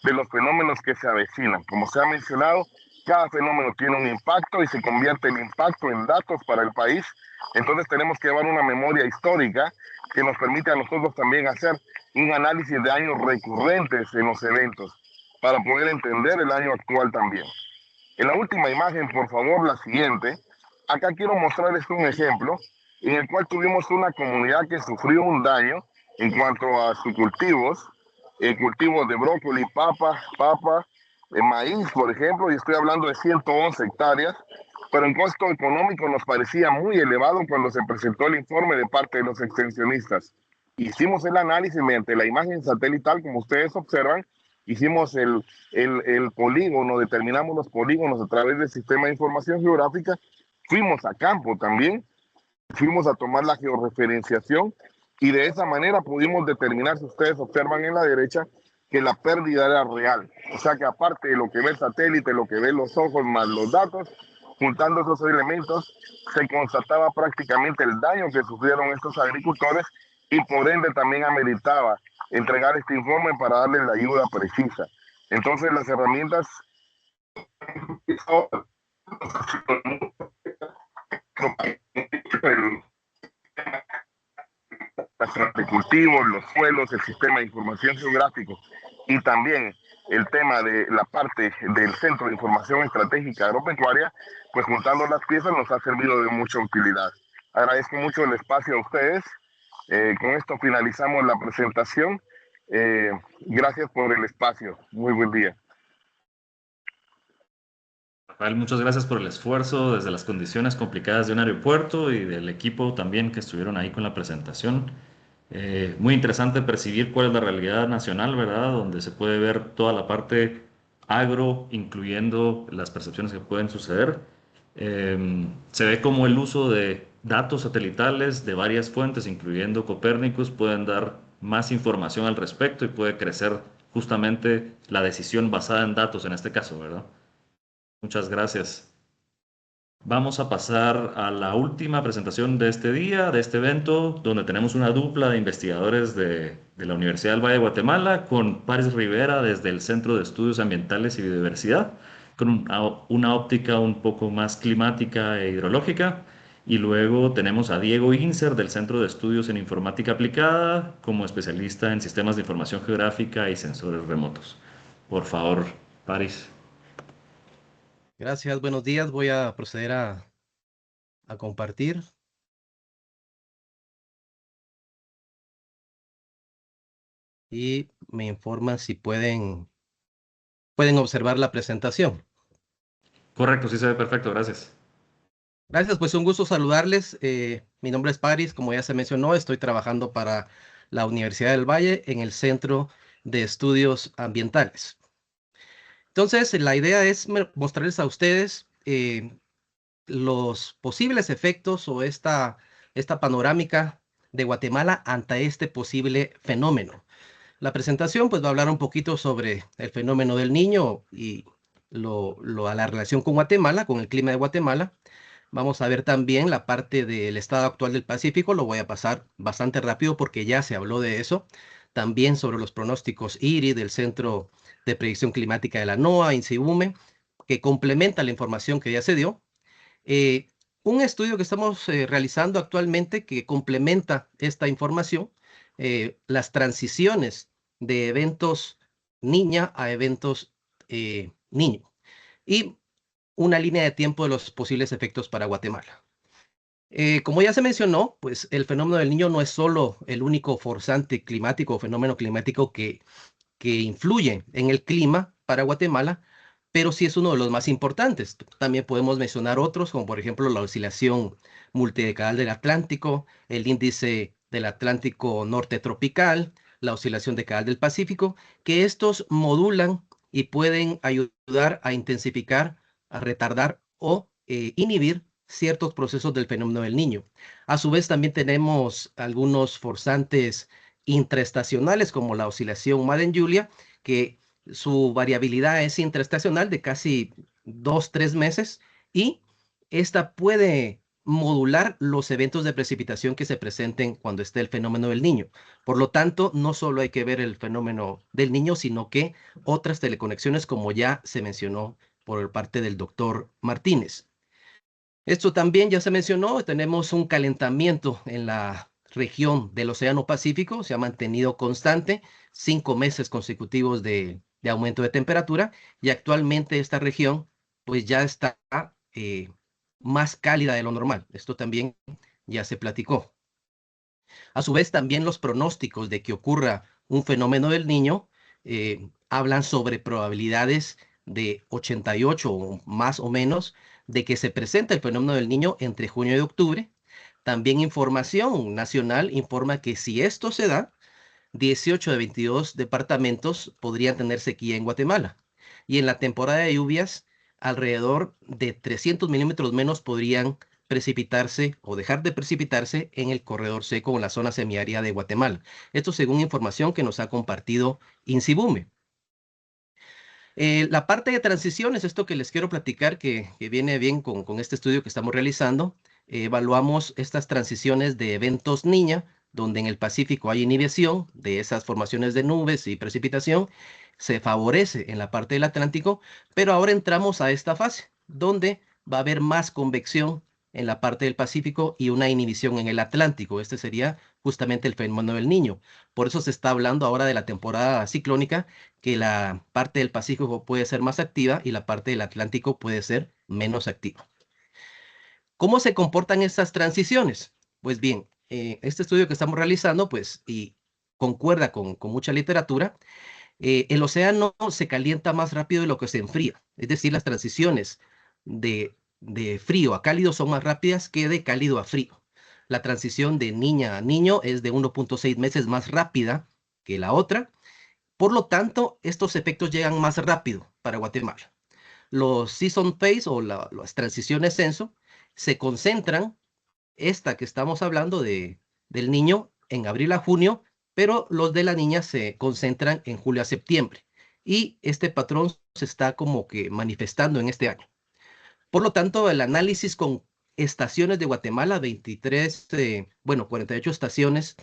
de los fenómenos que se avecinan. Como se ha mencionado, cada fenómeno tiene un impacto y se convierte el impacto en datos para el país. Entonces tenemos que llevar una memoria histórica que nos permite a nosotros también hacer un análisis de años recurrentes en los eventos para poder entender el año actual también. En la última imagen, por favor, la siguiente. Acá quiero mostrarles un ejemplo en el cual tuvimos una comunidad que sufrió un daño en cuanto a sus cultivos, cultivos de brócoli, papa, maíz, por ejemplo, y estoy hablando de 111 hectáreas, pero en costo económico nos parecía muy elevado cuando se presentó el informe de parte de los extensionistas. Hicimos el análisis mediante la imagen satelital, como ustedes observan, hicimos el polígono, determinamos los polígonos a través del sistema de información geográfica, fuimos a campo también, fuimos a tomar la georreferenciación y de esa manera pudimos determinar, si ustedes observan en la derecha, que la pérdida era real. O sea que aparte de lo que ve el satélite, lo que ven los ojos más los datos, juntando esos elementos, se constataba prácticamente el daño que sufrieron estos agricultores y por ende también ameritaba entregar este informe para darles la ayuda precisa. Entonces las herramientas de cultivos, los suelos, el sistema de información geográfico y también el tema de la parte del Centro de Información Estratégica Agropecuaria, pues juntando las piezas nos ha servido de mucha utilidad. Agradezco mucho el espacio a ustedes. Con esto finalizamos la presentación. Gracias por el espacio. Muy buen día. Rafael, muchas gracias por el esfuerzo desde las condiciones complicadas de un aeropuerto y del equipo también que estuvieron ahí con la presentación. Muy interesante percibir cuál es la realidad nacional, ¿verdad? Donde se puede ver toda la parte agro, incluyendo las percepciones que pueden suceder. Se ve como el uso de datos satelitales de varias fuentes, incluyendo Copérnicus, pueden dar más información al respecto y puede crecer justamente la decisión basada en datos en este caso, ¿verdad? Muchas gracias. Vamos a pasar a la última presentación de este día, de este evento, donde tenemos una dupla de investigadores de la Universidad del Valle de Guatemala, con Paris Rivera desde el Centro de Estudios Ambientales y Biodiversidad, con una óptica un poco más climática e hidrológica. Y luego tenemos a Diego Inser del Centro de Estudios en Informática Aplicada, como especialista en sistemas de información geográfica y sensores remotos. Por favor, Paris. Gracias, buenos días. Voy a proceder a compartir. Y me informan si pueden observar la presentación. Correcto, sí se ve perfecto, gracias. Gracias, pues un gusto saludarles. Mi nombre es Paris, como ya se mencionó, estoy trabajando para la Universidad del Valle en el Centro de Estudios Ambientales. Entonces, la idea es mostrarles a ustedes los posibles efectos o esta panorámica de Guatemala ante este posible fenómeno. La presentación pues va a hablar un poquito sobre el fenómeno del Niño y a la relación con Guatemala, con el clima de Guatemala. Vamos a ver también la parte del estado actual del Pacífico, lo voy a pasar bastante rápido porque ya se habló de eso. También sobre los pronósticos IRI del Centro de Predicción Climática de la NOAA, INSIBUME, que complementa la información que ya se dio. Un estudio que estamos realizando actualmente que complementa esta información, las transiciones de eventos niña a eventos niño, y una línea de tiempo de los posibles efectos para Guatemala. Como ya se mencionó, pues el fenómeno del Niño no es solo el único forzante climático o fenómeno climático que influye en el clima para Guatemala, pero sí es uno de los más importantes. También podemos mencionar otros, como por ejemplo la oscilación multidecadal del Atlántico, el índice del Atlántico norte tropical, la oscilación decadal del Pacífico, que estos modulan y pueden ayudar a intensificar, a retardar o inhibir ciertos procesos del fenómeno del Niño. A su vez, también tenemos algunos forzantes intraestacionales, como la oscilación Madden-Julia, que su variabilidad es intraestacional de casi 2-3 meses, y esta puede modular los eventos de precipitación que se presenten cuando esté el fenómeno del Niño. Por lo tanto, no solo hay que ver el fenómeno del Niño, sino que otras teleconexiones, como ya se mencionó por parte del doctor Martínez. Esto también ya se mencionó, tenemos un calentamiento en la región del Océano Pacífico, se ha mantenido constante, 5 meses consecutivos de aumento de temperatura, y actualmente esta región pues ya está más cálida de lo normal. Esto también ya se platicó. A su vez, también los pronósticos de que ocurra un fenómeno del Niño hablan sobre probabilidades de 88 o más o menos de que se presente el fenómeno del Niño entre junio y octubre. También información nacional informa que si esto se da, 18 de 22 departamentos podrían tener sequía en Guatemala. Y en la temporada de lluvias, alrededor de 300 milímetros menos podrían precipitarse o dejar de precipitarse en el corredor seco o en la zona semiárida de Guatemala. Esto según información que nos ha compartido INSIBUME. La parte de transiciones, esto que les quiero platicar, que viene bien con este estudio que estamos realizando. Evaluamos estas transiciones de eventos niña, donde en el Pacífico hay inhibición de esas formaciones de nubes y precipitación, se favorece en la parte del Atlántico, pero ahora entramos a esta fase, donde va a haber más convección en la parte del Pacífico y una inhibición en el Atlántico. Este sería justamente el fenómeno del Niño. Por eso se está hablando ahora de la temporada ciclónica, que la parte del Pacífico puede ser más activa y la parte del Atlántico puede ser menos activa. ¿Cómo se comportan estas transiciones? Pues bien, este estudio que estamos realizando, pues, y concuerda con mucha literatura, el océano se calienta más rápido de lo que se enfría. Es decir, las transiciones de frío a cálido son más rápidas que de cálido a frío. La transición de niña a niño es de 1.6 meses más rápida que la otra. Por lo tanto, estos efectos llegan más rápido para Guatemala. Los season phase o las transiciones censo se concentran, esta que estamos hablando del niño, en abril a junio, pero los de la niña se concentran en julio a septiembre. Y este patrón se está como que manifestando en este año. Por lo tanto, el análisis con estaciones de Guatemala, 48 estaciones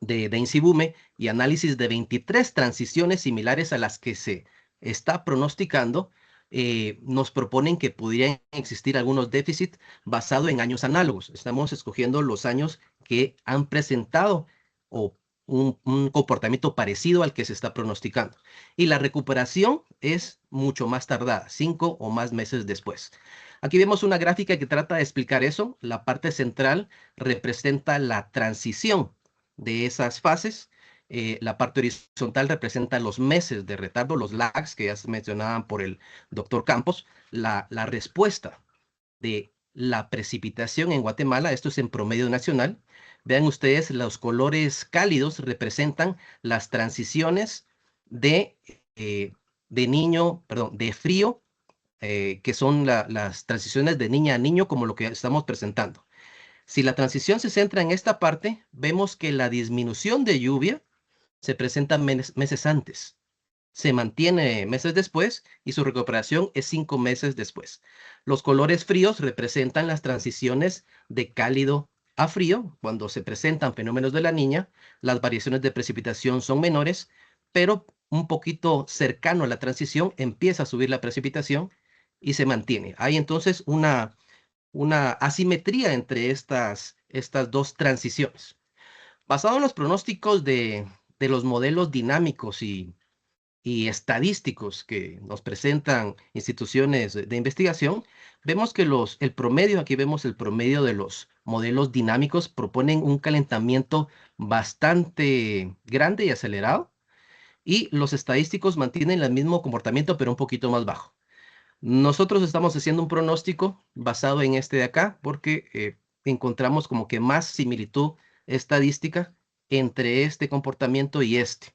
de INSIBUME y análisis de 23 transiciones similares a las que se está pronosticando, nos proponen que pudieran existir algunos déficits basados en años análogos. Estamos escogiendo los años que han presentado o un comportamiento parecido al que se está pronosticando. Y la recuperación es mucho más tardada, 5 o más meses después. Aquí vemos una gráfica que trata de explicar eso. La parte central representa la transición de esas fases. La parte horizontal representa los meses de retardo, los lags que ya se mencionaban por el doctor Campos. La respuesta de la precipitación en Guatemala, esto es en promedio nacional. Vean ustedes, los colores cálidos representan las transiciones de frío, que son las transiciones de niña a niño, como lo que estamos presentando. Si la transición se centra en esta parte, vemos que la disminución de lluvia se presenta meses antes, se mantiene meses después y su recuperación es 5 meses después. Los colores fríos representan las transiciones de cálido a frío. Cuando se presentan fenómenos de la niña, las variaciones de precipitación son menores, pero un poquito cercano a la transición empieza a subir la precipitación y se mantiene. Hay entonces una asimetría entre estas dos transiciones. Basado en los pronósticos de los modelos dinámicos y estadísticos que nos presentan instituciones de investigación, vemos que el promedio, aquí vemos el promedio de los modelos dinámicos, proponen un calentamiento bastante grande y acelerado, y los estadísticos mantienen el mismo comportamiento, pero un poquito más bajo. Nosotros estamos haciendo un pronóstico basado en este de acá, porque encontramos como que más similitud estadística entre este comportamiento y este,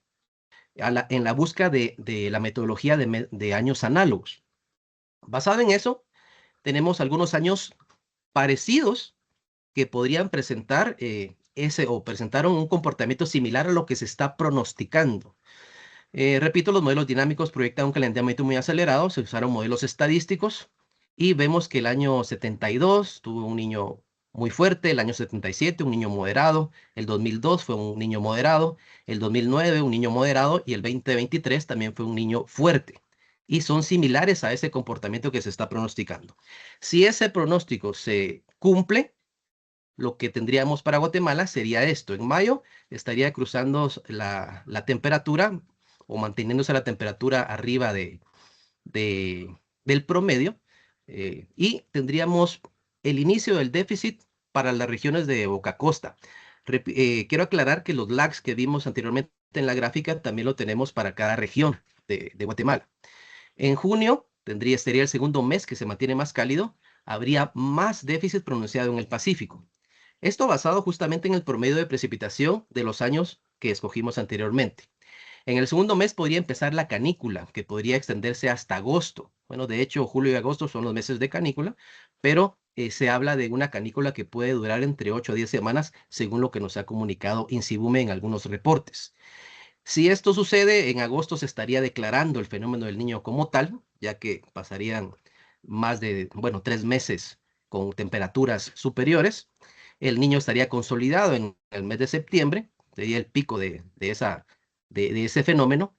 en la búsqueda de la metodología de años análogos. Basado en eso, tenemos algunos años parecidos que podrían presentar presentaron un comportamiento similar a lo que se está pronosticando. Repito, los modelos dinámicos proyectan un calentamiento muy acelerado, se usaron modelos estadísticos y vemos que el año 72 tuvo un niño muy fuerte, el año 77 un niño moderado, el 2002 fue un niño moderado, el 2009 un niño moderado y el 2023 también fue un niño fuerte. Y son similares a ese comportamiento que se está pronosticando. Si ese pronóstico se cumple, lo que tendríamos para Guatemala sería esto. En mayo estaría cruzando la temperatura o manteniéndose la temperatura arriba del promedio, y tendríamos el inicio del déficit para las regiones de Boca Costa. Quiero aclarar que los lags que vimos anteriormente en la gráfica también lo tenemos para cada región de Guatemala. En junio sería el segundo mes que se mantiene más cálido, habría más déficit pronunciado en el Pacífico. Esto basado justamente en el promedio de precipitación de los años que escogimos anteriormente. En el segundo mes podría empezar la canícula, que podría extenderse hasta agosto. Bueno, de hecho, julio y agosto son los meses de canícula, pero se habla de una canícula que puede durar entre 8 a 10 semanas, según lo que nos ha comunicado INSIBUME en algunos reportes. Si esto sucede, en agosto se estaría declarando el fenómeno del niño como tal, ya que pasarían más de, 3 meses con temperaturas superiores. El niño estaría consolidado en el mes de septiembre, sería el pico de ese fenómeno.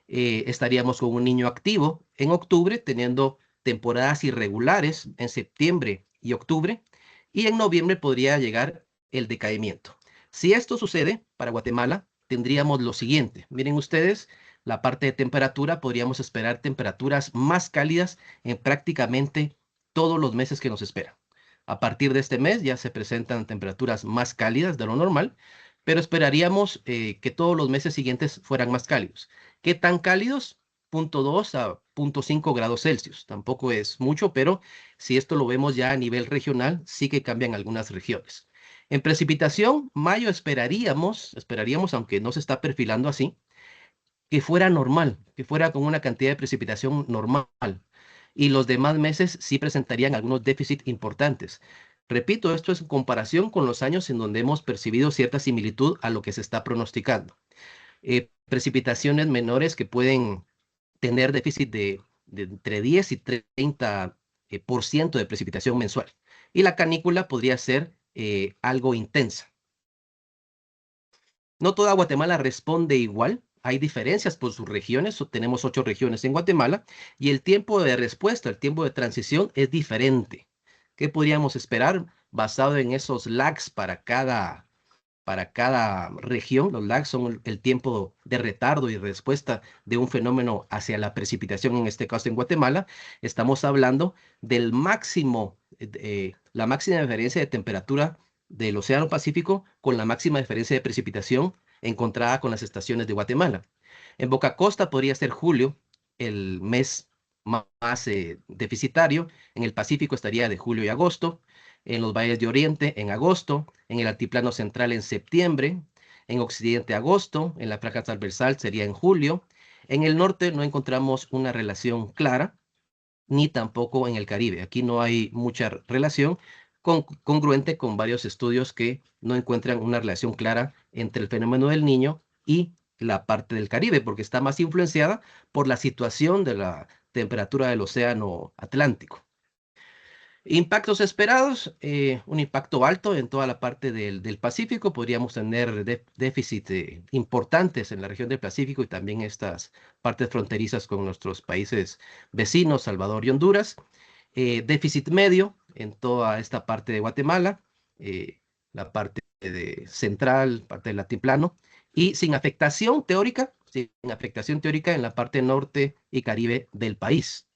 Estaríamos con un niño activo en octubre, teniendo temporadas irregulares en septiembre y octubre, y en noviembre podría llegar el decaimiento. Si esto sucede para Guatemala, tendríamos lo siguiente. Miren ustedes, la parte de temperatura, podríamos esperar temperaturas más cálidas en prácticamente todos los meses que nos esperan. A partir de este mes ya se presentan temperaturas más cálidas de lo normal, pero esperaríamos que todos los meses siguientes fueran más cálidos. ¿Qué tan cálidos? 0.2 a 0.5 grados Celsius. Tampoco es mucho, pero si esto lo vemos ya a nivel regional, sí que cambian algunas regiones. En precipitación, mayo esperaríamos, aunque no se está perfilando así, que fuera normal, que fuera con una cantidad de precipitación normal. Y los demás meses sí presentarían algunos déficits importantes. Repito, esto es en comparación con los años en donde hemos percibido cierta similitud a lo que se está pronosticando. Precipitaciones menores que pueden tener déficit de entre 10 y 30% de precipitación mensual. Y la canícula podría ser algo intensa. No toda Guatemala responde igual. Hay diferencias por sus regiones. Tenemos 8 regiones en Guatemala y el tiempo de respuesta, el tiempo de transición es diferente. ¿Qué podríamos esperar basado en esos lags para cada región? Los lags son el tiempo de retardo y respuesta de un fenómeno hacia la precipitación, en este caso en Guatemala. Estamos hablando del máximo, la máxima diferencia de temperatura del Océano Pacífico con la máxima diferencia de precipitación encontrada con las estaciones de Guatemala. En Boca Costa podría ser julio, el mes más deficitario. En el Pacífico estaría de julio y agosto. En los valles de Oriente en agosto, en el altiplano central en septiembre, en Occidente agosto, en la franja transversal sería en julio. En el norte no encontramos una relación clara, ni tampoco en el Caribe. Aquí no hay mucha relación, congruente con varios estudios que no encuentran una relación clara entre el fenómeno del Niño y la parte del Caribe, porque está más influenciada por la situación de la temperatura del océano Atlántico. Impactos esperados, un impacto alto en toda la parte del Pacífico. Podríamos tener déficits importantes en la región del Pacífico y también estas partes fronterizas con nuestros países vecinos, Salvador y Honduras. Déficit medio en toda esta parte de Guatemala, la parte central, parte del altiplano, y sin afectación teórica en la parte norte y Caribe del país.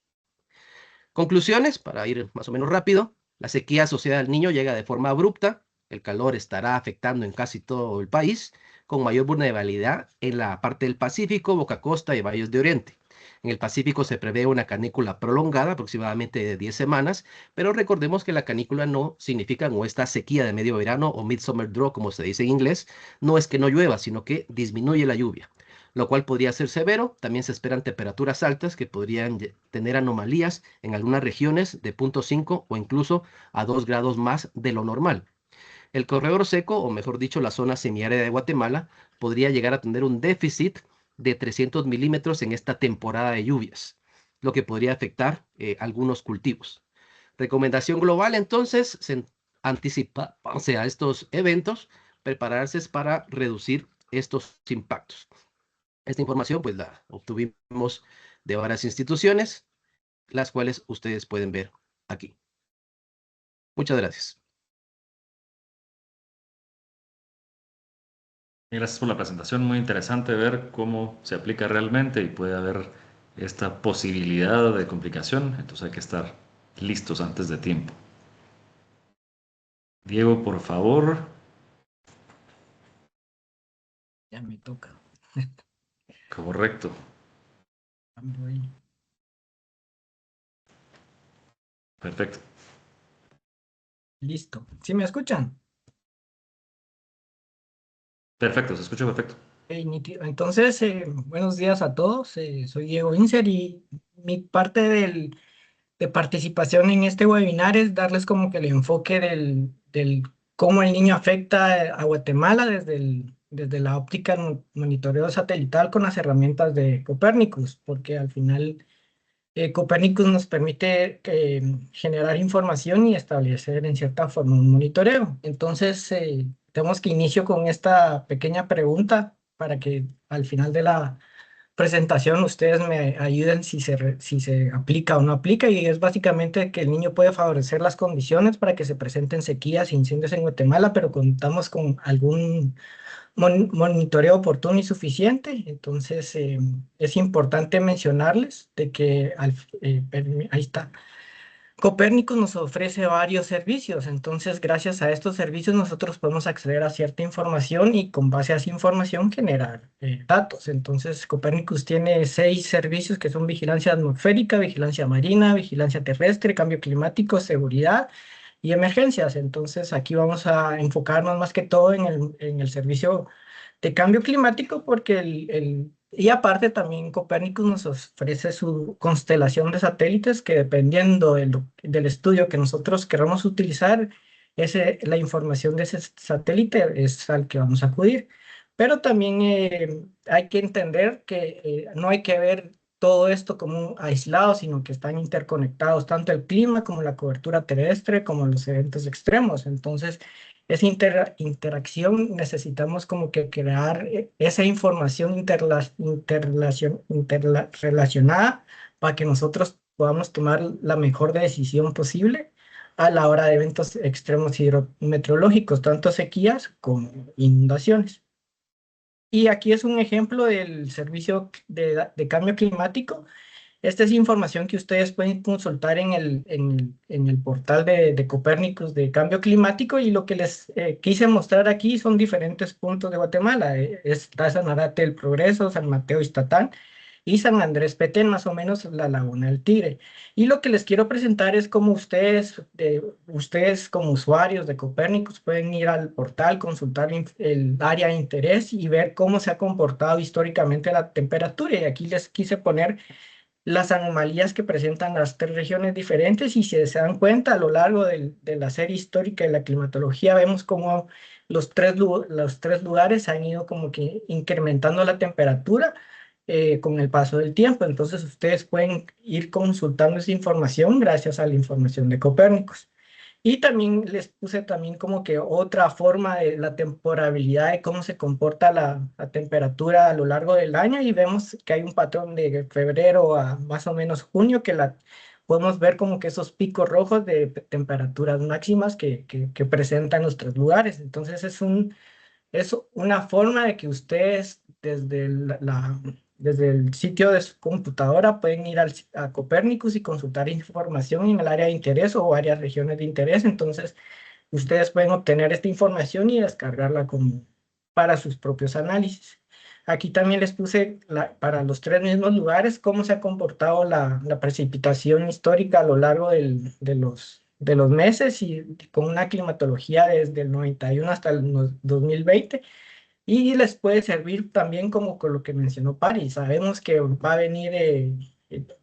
Conclusiones, para ir más o menos rápido: la sequía asociada al Niño llega de forma abrupta, el calor estará afectando en casi todo el país, con mayor vulnerabilidad en la parte del Pacífico, Boca Costa y valles de Oriente. En el Pacífico se prevé una canícula prolongada, aproximadamente de 10 semanas, pero recordemos que la canícula no significa, o esta sequía de medio verano o midsummer drought, como se dice en inglés, no es que no llueva, sino que disminuye la lluvia, lo cual podría ser severo. También se esperan temperaturas altas que podrían tener anomalías en algunas regiones de 0.5 o incluso a 2 grados más de lo normal. El corredor seco, o mejor dicho, la zona semiárida de Guatemala, podría llegar a tener un déficit de 300 milímetros en esta temporada de lluvias, lo que podría afectar algunos cultivos. Recomendación global, entonces, anticiparse a estos eventos, prepararse para reducir estos impactos. Esta información pues la obtuvimos de varias instituciones, las cuales ustedes pueden ver aquí. Muchas gracias. Gracias por la presentación, muy interesante ver cómo se aplica realmente y puede haber esta posibilidad de complicación, entonces hay que estar listos antes de tiempo. Diego, por favor. Ya me toca. Correcto. Voy. Perfecto. Listo. ¿Sí me escuchan? Perfecto, se escucha perfecto. Nítido. Entonces, buenos días a todos. Soy Diego Inser y mi parte de participación en este webinar es darles como que el enfoque del cómo el niño afecta a Guatemala desde la óptica monitoreo satelital con las herramientas de Copernicus, porque al final Copernicus nos permite generar información y establecer en cierta forma un monitoreo. Entonces, tenemos que inicio con esta pequeña pregunta para que al final de la presentación ustedes me ayuden si se aplica o no aplica, y es básicamente que el niño puede favorecer las condiciones para que se presenten sequías e incendios en Guatemala, pero contamos con algún monitoreo oportuno y suficiente. Entonces, es importante mencionarles de que ahí está. Copérnicus nos ofrece varios servicios, entonces gracias a estos servicios nosotros podemos acceder a cierta información y con base a esa información generar datos. Entonces Copérnicus tiene 6 servicios que son vigilancia atmosférica, vigilancia marina, vigilancia terrestre, cambio climático, seguridad y emergencias. Entonces aquí vamos a enfocarnos más que todo en el servicio de cambio climático porque y aparte también Copérnicus nos ofrece su constelación de satélites que dependiendo del estudio que nosotros queramos utilizar, la información de ese satélite es al que vamos a acudir. Pero también hay que entender que no hay que ver todo esto como un aislado, sino que están interconectados tanto el clima como la cobertura terrestre, como los eventos extremos. Entonces, esa interacción necesitamos como que crear esa información interrelacionada para que nosotros podamos tomar la mejor decisión posible a la hora de eventos extremos hidrometeorológicos, tanto sequías como inundaciones. Y aquí es un ejemplo del servicio de cambio climático. Esta es información que ustedes pueden consultar en el portal de Copérnicus de cambio climático y lo que les quise mostrar aquí son diferentes puntos de Guatemala. Está Sanarate del Progreso, San Mateo Ixtatán y San Andrés Petén, más o menos la Laguna del Tigre. Y lo que les quiero presentar es cómo ustedes como usuarios de Copérnicus pueden ir al portal, consultar el área de interés y ver cómo se ha comportado históricamente la temperatura. Y aquí les quise poner las anomalías que presentan las 3 regiones diferentes y si se dan cuenta a lo largo de la serie histórica de la climatología vemos como los tres lugares han ido como que incrementando la temperatura con el paso del tiempo. Entonces ustedes pueden ir consultando esa información gracias a la información de Copérnicus. Y también les puse también como que otra forma de la temporalidad de cómo se comporta la temperatura a lo largo del año y vemos que hay un patrón de febrero a más o menos junio que podemos ver como que esos picos rojos de temperaturas máximas que presentan los 3 lugares. Entonces es una forma de que ustedes desde el sitio de su computadora pueden ir a Copérnicus y consultar información en el área de interés o varias regiones de interés. Entonces, ustedes pueden obtener esta información y descargarla para sus propios análisis. Aquí también les puse para los 3 mismos lugares cómo se ha comportado la precipitación histórica a lo largo de los meses y con una climatología desde el 91 hasta el 2020. Y les puede servir también como con lo que mencionó Pari. Sabemos que va a venir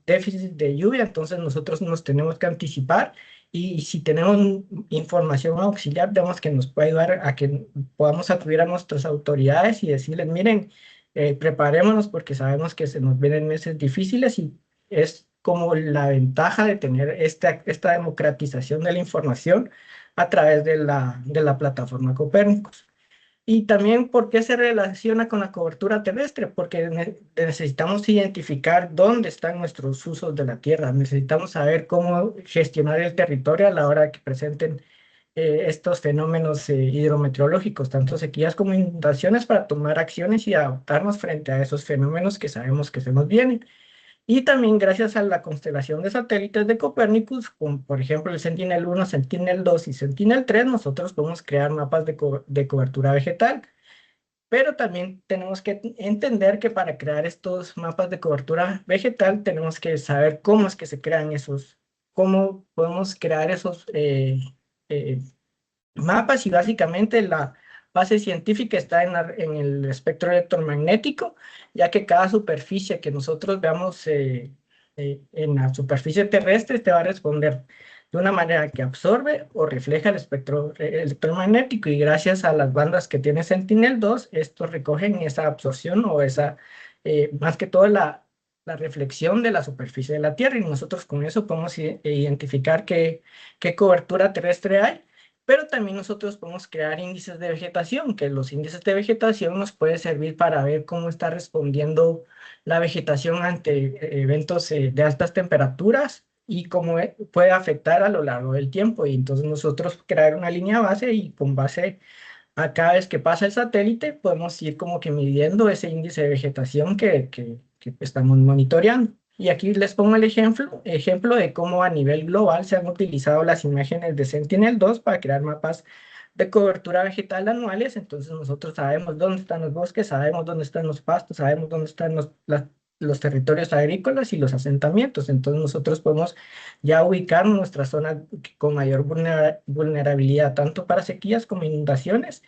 déficit de lluvia, entonces nosotros nos tenemos que anticipar y si tenemos información auxiliar, tenemos que nos puede ayudar a que podamos acudir a nuestras autoridades y decirles, miren, preparémonos porque sabemos que se nos vienen meses difíciles y es como la ventaja de tener esta democratización de la información a través de la plataforma Copérnicus. Y también, ¿por qué se relaciona con la cobertura terrestre? Porque necesitamos identificar dónde están nuestros usos de la tierra. Necesitamos saber cómo gestionar el territorio a la hora que presenten estos fenómenos hidrometeorológicos, tanto sequías como inundaciones, para tomar acciones y adaptarnos frente a esos fenómenos que sabemos que se nos vienen. Y también gracias a la constelación de satélites de Copérnicus, como por ejemplo el Sentinel-1, Sentinel-2 y Sentinel-3, nosotros podemos crear mapas de cobertura vegetal. Pero también tenemos que entender que para crear estos mapas de cobertura vegetal tenemos que saber cómo es que se crean cómo podemos crear esos mapas y básicamente la base científica está en el espectro electromagnético, ya que cada superficie que nosotros veamos en la superficie terrestre te va a responder de una manera que absorbe o refleja el espectro electromagnético y gracias a las bandas que tiene Sentinel-2, estos recogen esa absorción o más que todo la reflexión de la superficie de la Tierra y nosotros con eso podemos identificar qué cobertura terrestre hay. Pero también nosotros podemos crear índices de vegetación, que los índices de vegetación nos pueden servir para ver cómo está respondiendo la vegetación ante eventos de altas temperaturas y cómo puede afectar a lo largo del tiempo. Y entonces nosotros crear una línea base y con base a cada vez que pasa el satélite podemos ir como que midiendo ese índice de vegetación que estamos monitoreando. Y aquí les pongo el ejemplo de cómo a nivel global se han utilizado las imágenes de Sentinel-2 para crear mapas de cobertura vegetal anuales. Entonces nosotros sabemos dónde están los bosques, sabemos dónde están los pastos, sabemos dónde están los territorios agrícolas y los asentamientos. Entonces nosotros podemos ya ubicar nuestra zona con mayor vulnerabilidad, tanto para sequías como inundaciones.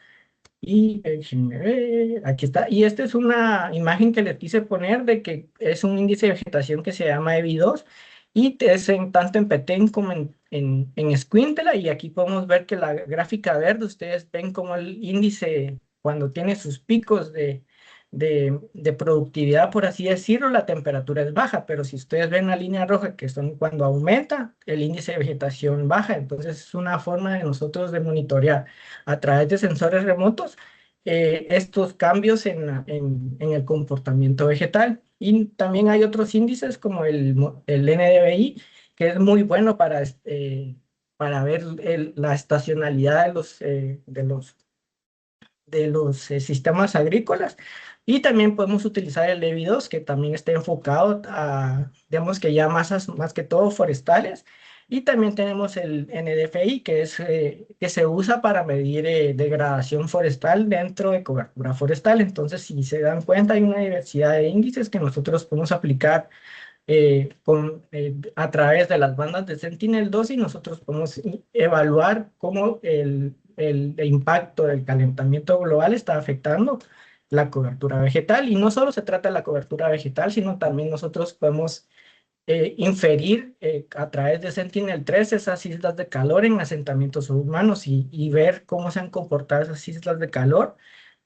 Y déjenme ver, aquí está. Y esta es una imagen que les quise poner de que es un índice de vegetación que se llama EVI2 y es tanto en Petén como en Escuintla. Y aquí podemos ver que la gráfica verde, ustedes ven como el índice cuando tiene sus picos de productividad, por así decirlo, la temperatura es baja, pero si ustedes ven la línea roja, que son cuando aumenta, el índice de vegetación baja. Entonces es una forma de nosotros de monitorear a través de sensores remotos estos cambios en el comportamiento vegetal. Y también hay otros índices como el NDVI, que es muy bueno para ver la estacionalidad de los sistemas agrícolas. Y también podemos utilizar el EVI2, que también está enfocado a, digamos que ya masas más que todo forestales. Y también tenemos el NDFI, que se usa para medir degradación forestal dentro de cobertura forestal. Entonces, si se dan cuenta, hay una diversidad de índices que nosotros podemos aplicar a través de las bandas de Sentinel-2 y nosotros podemos evaluar cómo el impacto del calentamiento global está afectando la cobertura vegetal. Y no solo se trata de la cobertura vegetal, sino también nosotros podemos inferir a través de Sentinel-3 esas islas de calor en asentamientos humanos y ver cómo se han comportado esas islas de calor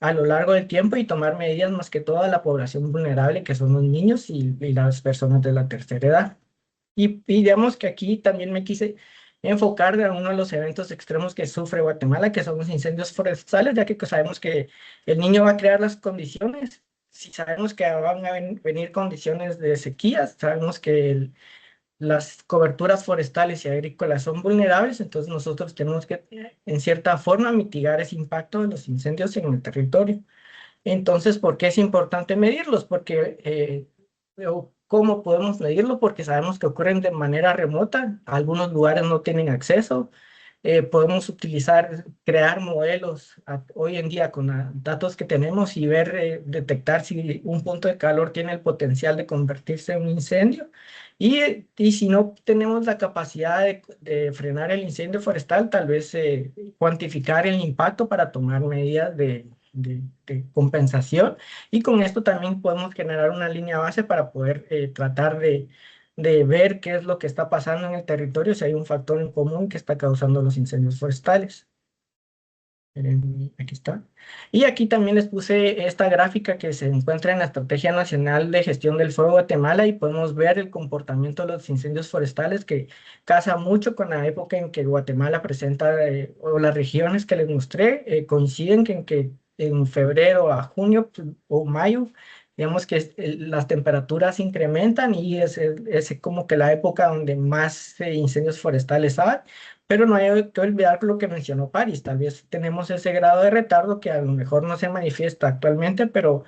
a lo largo del tiempo y tomar medidas más que toda la población vulnerable, que son los niños y las personas de la tercera edad. Y digamos que aquí también me quise enfocar de uno de los eventos extremos que sufre Guatemala, que son los incendios forestales, ya que sabemos que el niño va a crear las condiciones. Si sabemos que van a venir condiciones de sequías, sabemos que las coberturas forestales y agrícolas son vulnerables, entonces nosotros tenemos que, en cierta forma, mitigar ese impacto de los incendios en el territorio. Entonces, ¿por qué es importante medirlos? ¿Cómo podemos medirlo? Porque sabemos que ocurren de manera remota, algunos lugares no tienen acceso. Podemos crear modelos hoy en día con datos que tenemos y detectar si un punto de calor tiene el potencial de convertirse en un incendio. Y si no tenemos la capacidad de frenar el incendio forestal, tal vez cuantificar el impacto para tomar medidas de compensación. Y con esto también podemos generar una línea base para poder tratar de ver qué es lo que está pasando en el territorio, si hay un factor en común que está causando los incendios forestales. Aquí está. Y aquí también les puse esta gráfica que se encuentra en la Estrategia Nacional de Gestión del Fuego de Guatemala y podemos ver el comportamiento de los incendios forestales que casa mucho con la época en que Guatemala presenta, o las regiones que les mostré, coinciden en que en febrero a junio o mayo, digamos que las temperaturas incrementan y es como que la época donde más incendios forestales hay. Pero no hay que olvidar lo que mencionó Paris. Tal vez tenemos ese grado de retardo que a lo mejor no se manifiesta actualmente, pero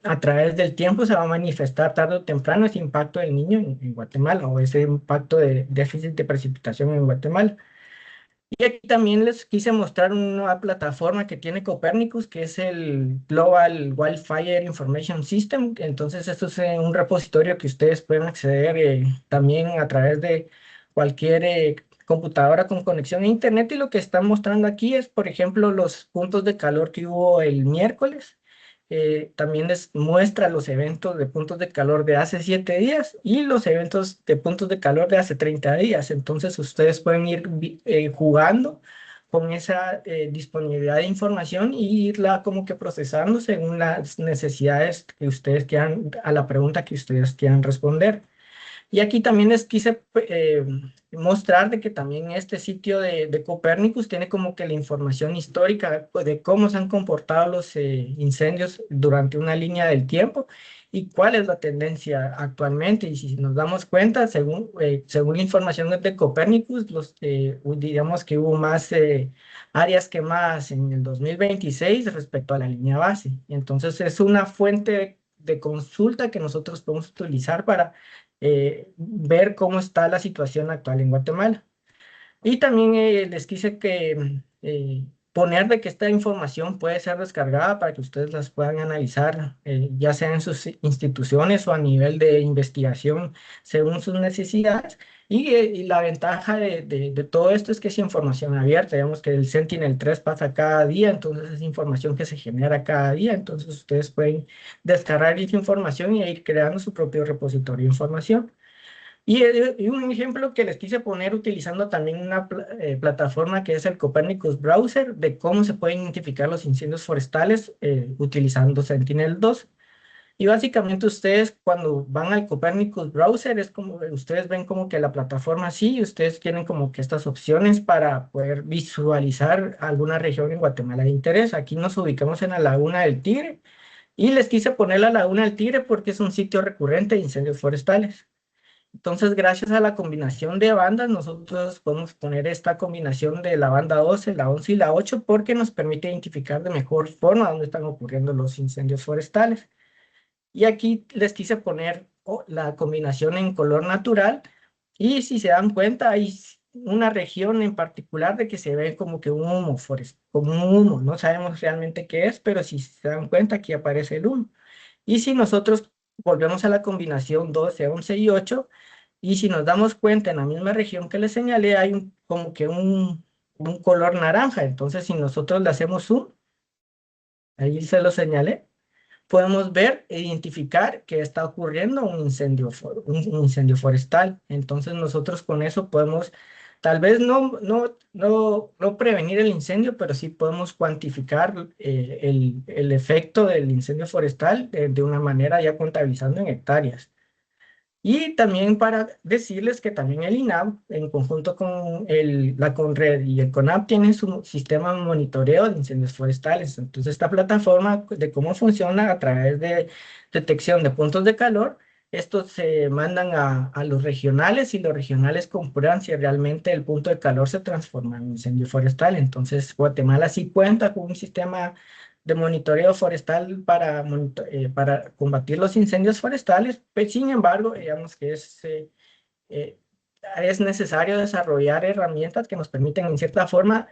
a través del tiempo se va a manifestar tarde o temprano ese impacto del niño en Guatemala o ese impacto de déficit de precipitación en Guatemala. Y aquí también les quise mostrar una nueva plataforma que tiene Copernicus, que es el Global Wildfire Information System. Entonces, esto es un repositorio que ustedes pueden acceder también a través de cualquier computadora con conexión a Internet. Y lo que están mostrando aquí es, por ejemplo, los puntos de calor que hubo el miércoles. También les muestra los eventos de puntos de calor de hace 7 días y los eventos de puntos de calor de hace 30 días. Entonces ustedes pueden ir jugando con esa disponibilidad de información y irla como que procesando según las necesidades que ustedes quieran, a la pregunta que ustedes quieran responder. Y aquí también les quise mostrar de que también este sitio de Copernicus tiene como que la información histórica de cómo se han comportado los incendios durante una línea del tiempo y cuál es la tendencia actualmente. Y si nos damos cuenta, según la información de Copernicus, digamos que hubo más áreas quemadas en el 2026 respecto a la línea base. Entonces es una fuente de consulta que nosotros podemos utilizar para ver cómo está la situación actual en Guatemala. Y también les quise poner de que esta información puede ser descargada para que ustedes las puedan analizar, ya sea en sus instituciones o a nivel de investigación según sus necesidades. Y la ventaja de todo esto es que es información abierta. Digamos que el Sentinel-3 pasa cada día, entonces es información que se genera cada día. Entonces ustedes pueden descargar esa información y ir creando su propio repositorio de información. Y un ejemplo que les quise poner utilizando también una plataforma que es el Copernicus Browser, de cómo se pueden identificar los incendios forestales utilizando Sentinel-2. Y básicamente ustedes cuando van al Copernicus Browser es como ustedes ven como que la plataforma así y ustedes tienen como que estas opciones para poder visualizar alguna región en Guatemala de interés. Aquí nos ubicamos en la Laguna del Tigre y les quise poner la Laguna del Tigre porque es un sitio recurrente de incendios forestales. Entonces, gracias a la combinación de bandas, nosotros podemos poner esta combinación de la banda 12, la 11 y la 8 porque nos permite identificar de mejor forma dónde están ocurriendo los incendios forestales. Y aquí les quise poner la combinación en color natural y si se dan cuenta hay una región en particular de que se ve como que un humo como un humo, no sabemos realmente qué es, pero si se dan cuenta aquí aparece el humo. Y si nosotros volvemos a la combinación 12, 11 y 8, y si nos damos cuenta en la misma región que les señalé, hay como que un color naranja. Entonces, si nosotros le hacemos zoom, ahí se lo señalé, podemos ver e identificar que está ocurriendo un incendio forestal. Entonces, nosotros con eso podemos, tal vez no prevenir el incendio, pero sí podemos cuantificar el efecto del incendio forestal de una manera ya contabilizando en hectáreas. Y también para decirles que también el INAH, en conjunto con la CONRED y el CONAP, tienen su sistema de monitoreo de incendios forestales. Entonces, esta plataforma de cómo funciona a través de detección de puntos de calor, estos se mandan a los regionales y los regionales comprueban si realmente el punto de calor se transforma en incendio forestal. Entonces, Guatemala sí cuenta con un sistema de monitoreo forestal para combatir los incendios forestales, pero sin embargo, digamos que es necesario desarrollar herramientas que nos permiten en cierta forma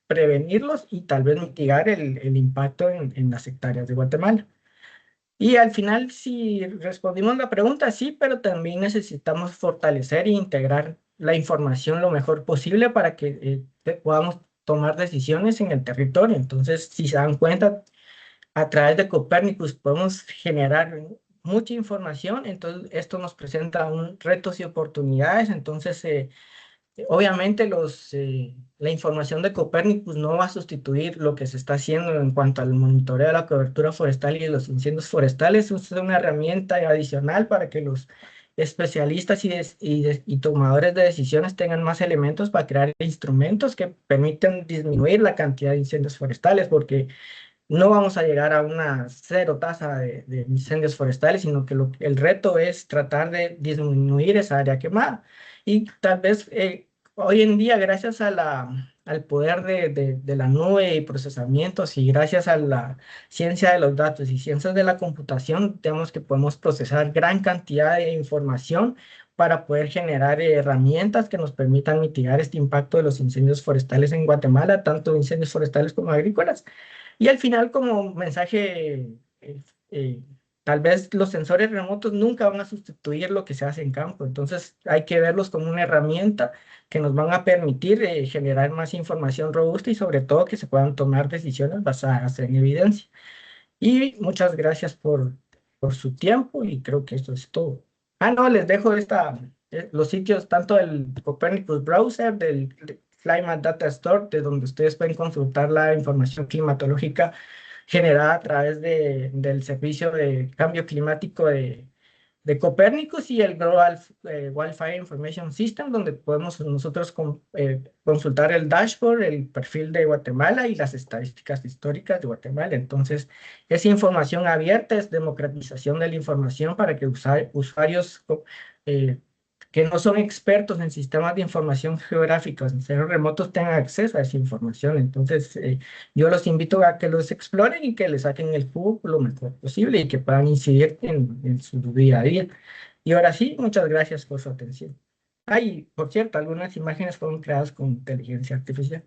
prevenirlos y tal vez mitigar el impacto en las hectáreas de Guatemala. Y al final, si respondimos la pregunta, sí, pero también necesitamos fortalecer e integrar la información lo mejor posible para que podamos tomar decisiones en el territorio. Entonces, si se dan cuenta, a través de Copernicus podemos generar mucha información, entonces esto nos presenta retos y oportunidades. Entonces, obviamente la información de Copernicus no va a sustituir lo que se está haciendo en cuanto al monitoreo de la cobertura forestal y de los incendios forestales. Es una herramienta adicional para que los especialistas y tomadores de decisiones tengan más elementos para crear instrumentos que permitan disminuir la cantidad de incendios forestales, porque no vamos a llegar a una cero tasa de incendios forestales, sino que el reto es tratar de disminuir esa área quemada. Y tal vez hoy en día, gracias al poder de la nube y procesamientos y gracias a la ciencia de los datos y ciencias de la computación, tenemos que podemos procesar gran cantidad de información para poder generar herramientas que nos permitan mitigar este impacto de los incendios forestales en Guatemala, tanto incendios forestales como agrícolas. Y al final, como mensaje, tal vez los sensores remotos nunca van a sustituir lo que se hace en campo. Entonces, hay que verlos como una herramienta que nos van a permitir generar más información robusta y sobre todo que se puedan tomar decisiones basadas en evidencia. Y muchas gracias por su tiempo y creo que esto es todo. No, les dejo los sitios tanto del Copernicus Browser, del Climate Data Store, de donde ustedes pueden consultar la información climatológica generada a través del servicio de cambio climático de Copernicus y el Global Wildfire Information System, donde podemos nosotros consultar el dashboard, el perfil de Guatemala y las estadísticas históricas de Guatemala. Entonces, es información abierta, es democratización de la información para que usuarios que no son expertos en sistemas de información geográficos, en ceros remotos, tengan acceso a esa información. Entonces, yo los invito a que los exploren y que le saquen el jugo lo mejor posible y que puedan incidir en su día a día. Y ahora sí, muchas gracias por su atención. Ay, por cierto, algunas imágenes fueron creadas con inteligencia artificial.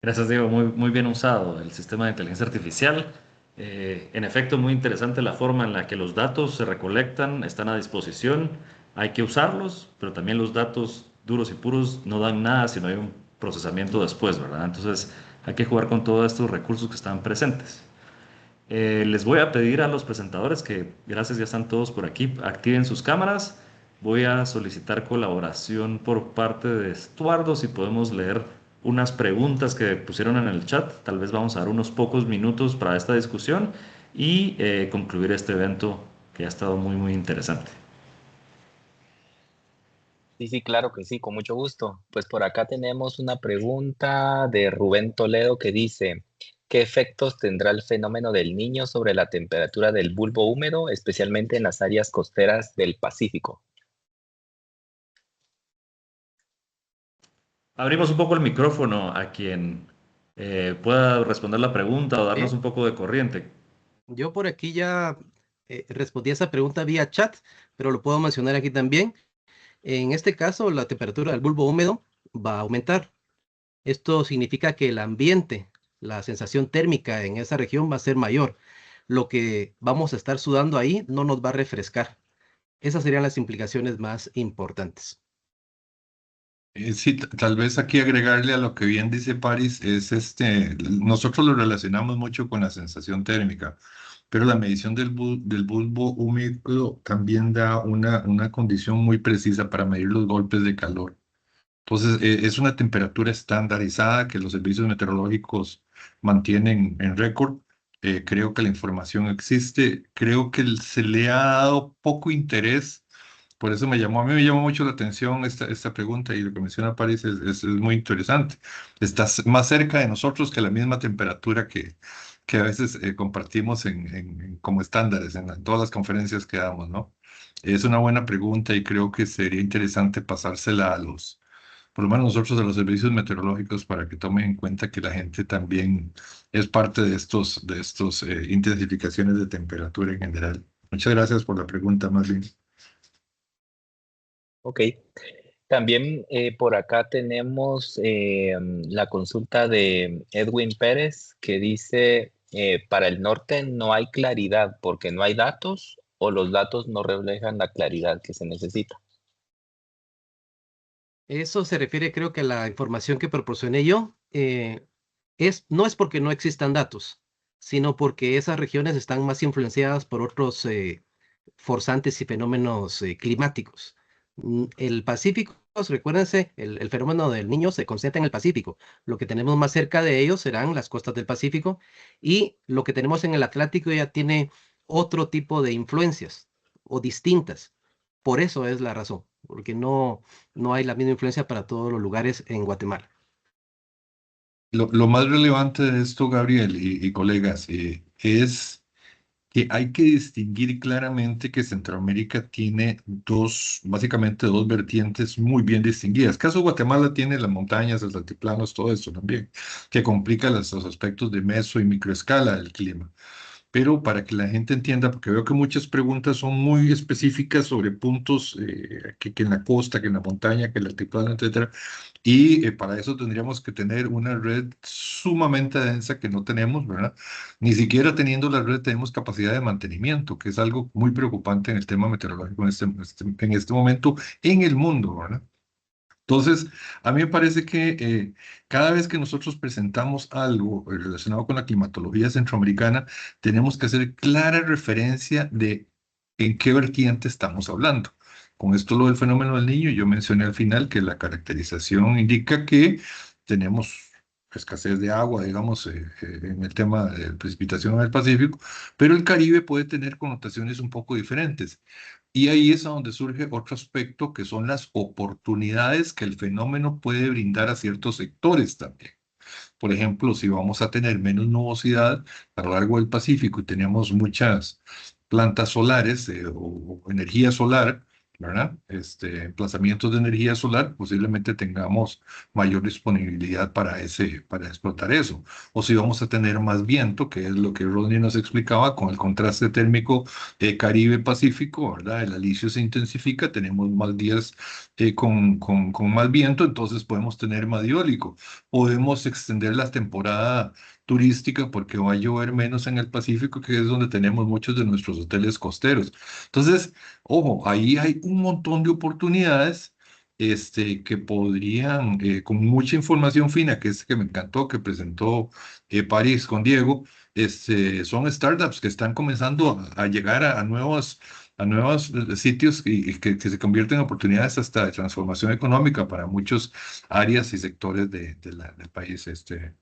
Gracias, Diego. Muy bien usado el sistema de inteligencia artificial. En efecto, muy interesante la forma en la que los datos se recolectan, están a disposición. Hay que usarlos, pero también los datos duros y puros no dan nada si no hay un procesamiento después, ¿verdad? Entonces, hay que jugar con todos estos recursos que están presentes. Les voy a pedir a los presentadores que, gracias, ya están todos por aquí, activen sus cámaras. Voy a solicitar colaboración por parte de Estuardo, si podemos leer unas preguntas que pusieron en el chat. Tal vez vamos a dar unos pocos minutos para esta discusión y concluir este evento que ha estado muy interesante. Sí, claro que sí, con mucho gusto. Pues por acá tenemos una pregunta de Rubén Toledo que dice, ¿qué efectos tendrá el fenómeno del Niño sobre la temperatura del bulbo húmedo, especialmente en las áreas costeras del Pacífico? Abrimos un poco el micrófono a quien pueda responder la pregunta o darnos Sí. un poco de corriente. Yo por aquí ya respondí a esa pregunta vía chat, pero lo puedo mencionar aquí también. En este caso, la temperatura del bulbo húmedo va a aumentar. Esto significa que el ambiente, la sensación térmica en esa región va a ser mayor. Lo que vamos a estar sudando ahí no nos va a refrescar. Esas serían las implicaciones más importantes. Sí, tal vez aquí agregarle a lo que bien dice Paris es nosotros lo relacionamos mucho con la sensación térmica, pero la medición del bulbo húmedo también da una condición muy precisa para medir los golpes de calor. Entonces, es una temperatura estandarizada que los servicios meteorológicos mantienen en récord. Creo que la información existe. Creo que se le ha dado poco interés. Por eso a mí me llamó mucho la atención esta pregunta y lo que menciona París es muy interesante. Está más cerca de nosotros que la misma temperatura que a veces compartimos como estándares en todas las conferencias que damos, ¿no? Es una buena pregunta y creo que sería interesante pasársela por lo menos nosotros, a los servicios meteorológicos, para que tomen en cuenta que la gente también es parte de estos intensificaciones de temperatura en general. Muchas gracias por la pregunta, más bien. Ok. También por acá tenemos la consulta de Edwin Pérez que dice, para el norte no hay claridad porque no hay datos o los datos no reflejan la claridad que se necesita. Eso se refiere, creo que a la información que proporcioné yo. No es porque no existan datos, sino porque esas regiones están más influenciadas por otros forzantes y fenómenos climáticos. El Pacífico, recuérdense, el fenómeno del Niño se concentra en el Pacífico. Lo que tenemos más cerca de ellos serán las costas del Pacífico y lo que tenemos en el Atlántico ya tiene otro tipo de influencias o distintas. Por eso es la razón, porque no hay la misma influencia para todos los lugares en Guatemala. Lo más relevante de esto, Gabriel y colegas, es que hay que distinguir claramente que Centroamérica tiene básicamente dos vertientes muy bien distinguidas. Caso Guatemala tiene las montañas, los altiplanos, todo esto también, que complica los aspectos de meso y microescala del clima. Pero para que la gente entienda, porque veo que muchas preguntas son muy específicas sobre puntos que en la costa, que en la montaña, que en el altiplano, etcétera. Y para eso tendríamos que tener una red sumamente densa que no tenemos, ¿verdad? Ni siquiera teniendo la red tenemos capacidad de mantenimiento, que es algo muy preocupante en el tema meteorológico en este momento en el mundo, ¿verdad? Entonces, a mí me parece que cada vez que nosotros presentamos algo relacionado con la climatología centroamericana, tenemos que hacer clara referencia de en qué vertiente estamos hablando. Con esto lo del fenómeno del Niño, yo mencioné al final que la caracterización indica que tenemos escasez de agua, digamos, en el tema de precipitación en el Pacífico, pero el Caribe puede tener connotaciones un poco diferentes. Y ahí es a donde surge otro aspecto que son las oportunidades que el fenómeno puede brindar a ciertos sectores también. Por ejemplo, si vamos a tener menos nubosidad a lo largo del Pacífico y tenemos muchas plantas solares o energía solar, ¿verdad? Emplazamientos de energía solar, posiblemente tengamos mayor disponibilidad para explotar eso. O si vamos a tener más viento, que es lo que Rodney nos explicaba, con el contraste térmico Caribe-Pacífico, ¿verdad? El alicio se intensifica, tenemos más días con más viento, entonces podemos tener más eólico. Podemos extender la temporada turística porque va a llover menos en el Pacífico, que es donde tenemos muchos de nuestros hoteles costeros. Entonces, ojo, ahí hay un montón de oportunidades que podrían, con mucha información fina, que es que me encantó, que presentó París con Diego, son startups que están comenzando a llegar a nuevos sitios y que se convierten en oportunidades hasta de transformación económica para muchas áreas y sectores del país.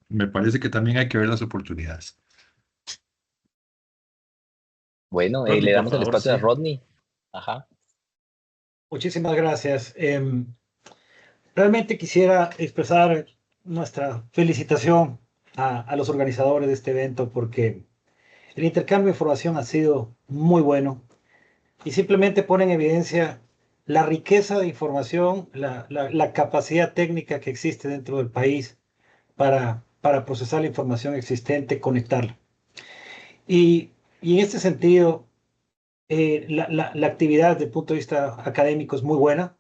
Me parece que también hay que ver las oportunidades. Bueno, Rodney, le por damos el favor, espacio a sí. Rodney. Ajá. Muchísimas gracias. Realmente quisiera expresar nuestra felicitación a los organizadores de este evento porque el intercambio de información ha sido muy bueno y simplemente pone en evidencia la riqueza de información, la capacidad técnica que existe dentro del país para procesar la información existente, conectarla. Y en este sentido, la actividad desde el punto de vista académico es muy buena.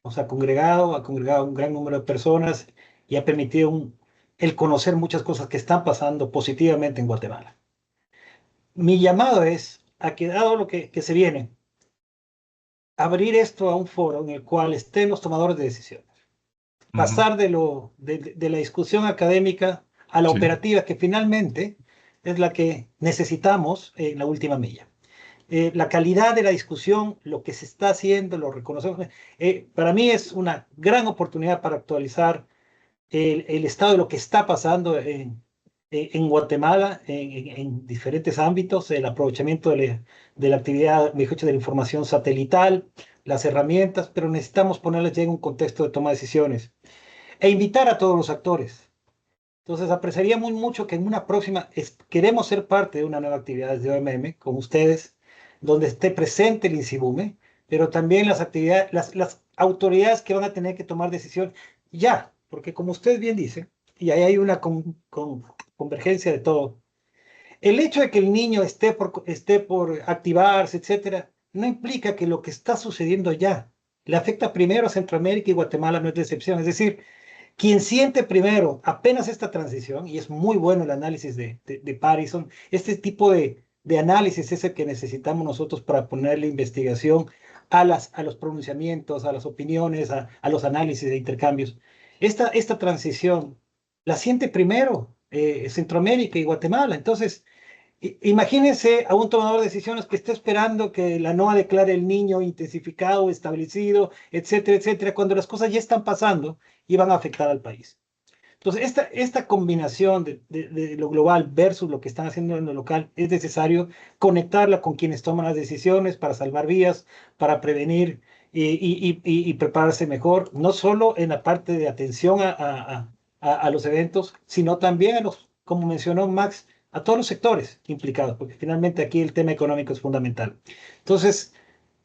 Ha congregado un gran número de personas y ha permitido el conocer muchas cosas que están pasando positivamente en Guatemala. Mi llamado es a que, dado lo que se viene, abrir esto a un foro en el cual estén los tomadores de decisiones. Pasar de la discusión académica a la Sí. operativa, que finalmente es la que necesitamos en la última milla. La calidad de la discusión, lo que se está haciendo, lo reconocemos. Para mí es una gran oportunidad para actualizar el estado de lo que está pasando en Guatemala en diferentes ámbitos, el aprovechamiento de la actividad, mejor dicho, de la información satelital, las herramientas, pero necesitamos ponerles ya en un contexto de toma de decisiones e invitar a todos los actores. Entonces, apreciaríamos mucho que en una próxima, queremos ser parte de una nueva actividad de OMM con ustedes, donde esté presente el INSIBUME, pero también las actividades, las autoridades que van a tener que tomar decisión ya, porque como usted bien dice, y ahí hay una convergencia de todo, el hecho de que el niño esté por activarse, etcétera, no implica que lo que está sucediendo ya le afecta primero a Centroamérica y Guatemala no es de excepción. Es decir, quien siente primero apenas esta transición, y es muy bueno el análisis de Parison, este tipo de análisis es el que necesitamos nosotros para ponerle investigación a los pronunciamientos, a las opiniones, a los análisis de intercambios. Esta transición la siente primero Centroamérica y Guatemala. Entonces, imagínense a un tomador de decisiones que esté esperando que la NOAA declare el niño intensificado, establecido, etcétera, etcétera, cuando las cosas ya están pasando y van a afectar al país. Entonces, esta combinación de lo global versus lo que están haciendo en lo local, es necesario conectarla con quienes toman las decisiones para salvar vías, para prevenir y prepararse mejor, no solo en la parte de atención a los eventos, sino también a los, como mencionó Max, a todos los sectores implicados, porque finalmente aquí el tema económico es fundamental. Entonces,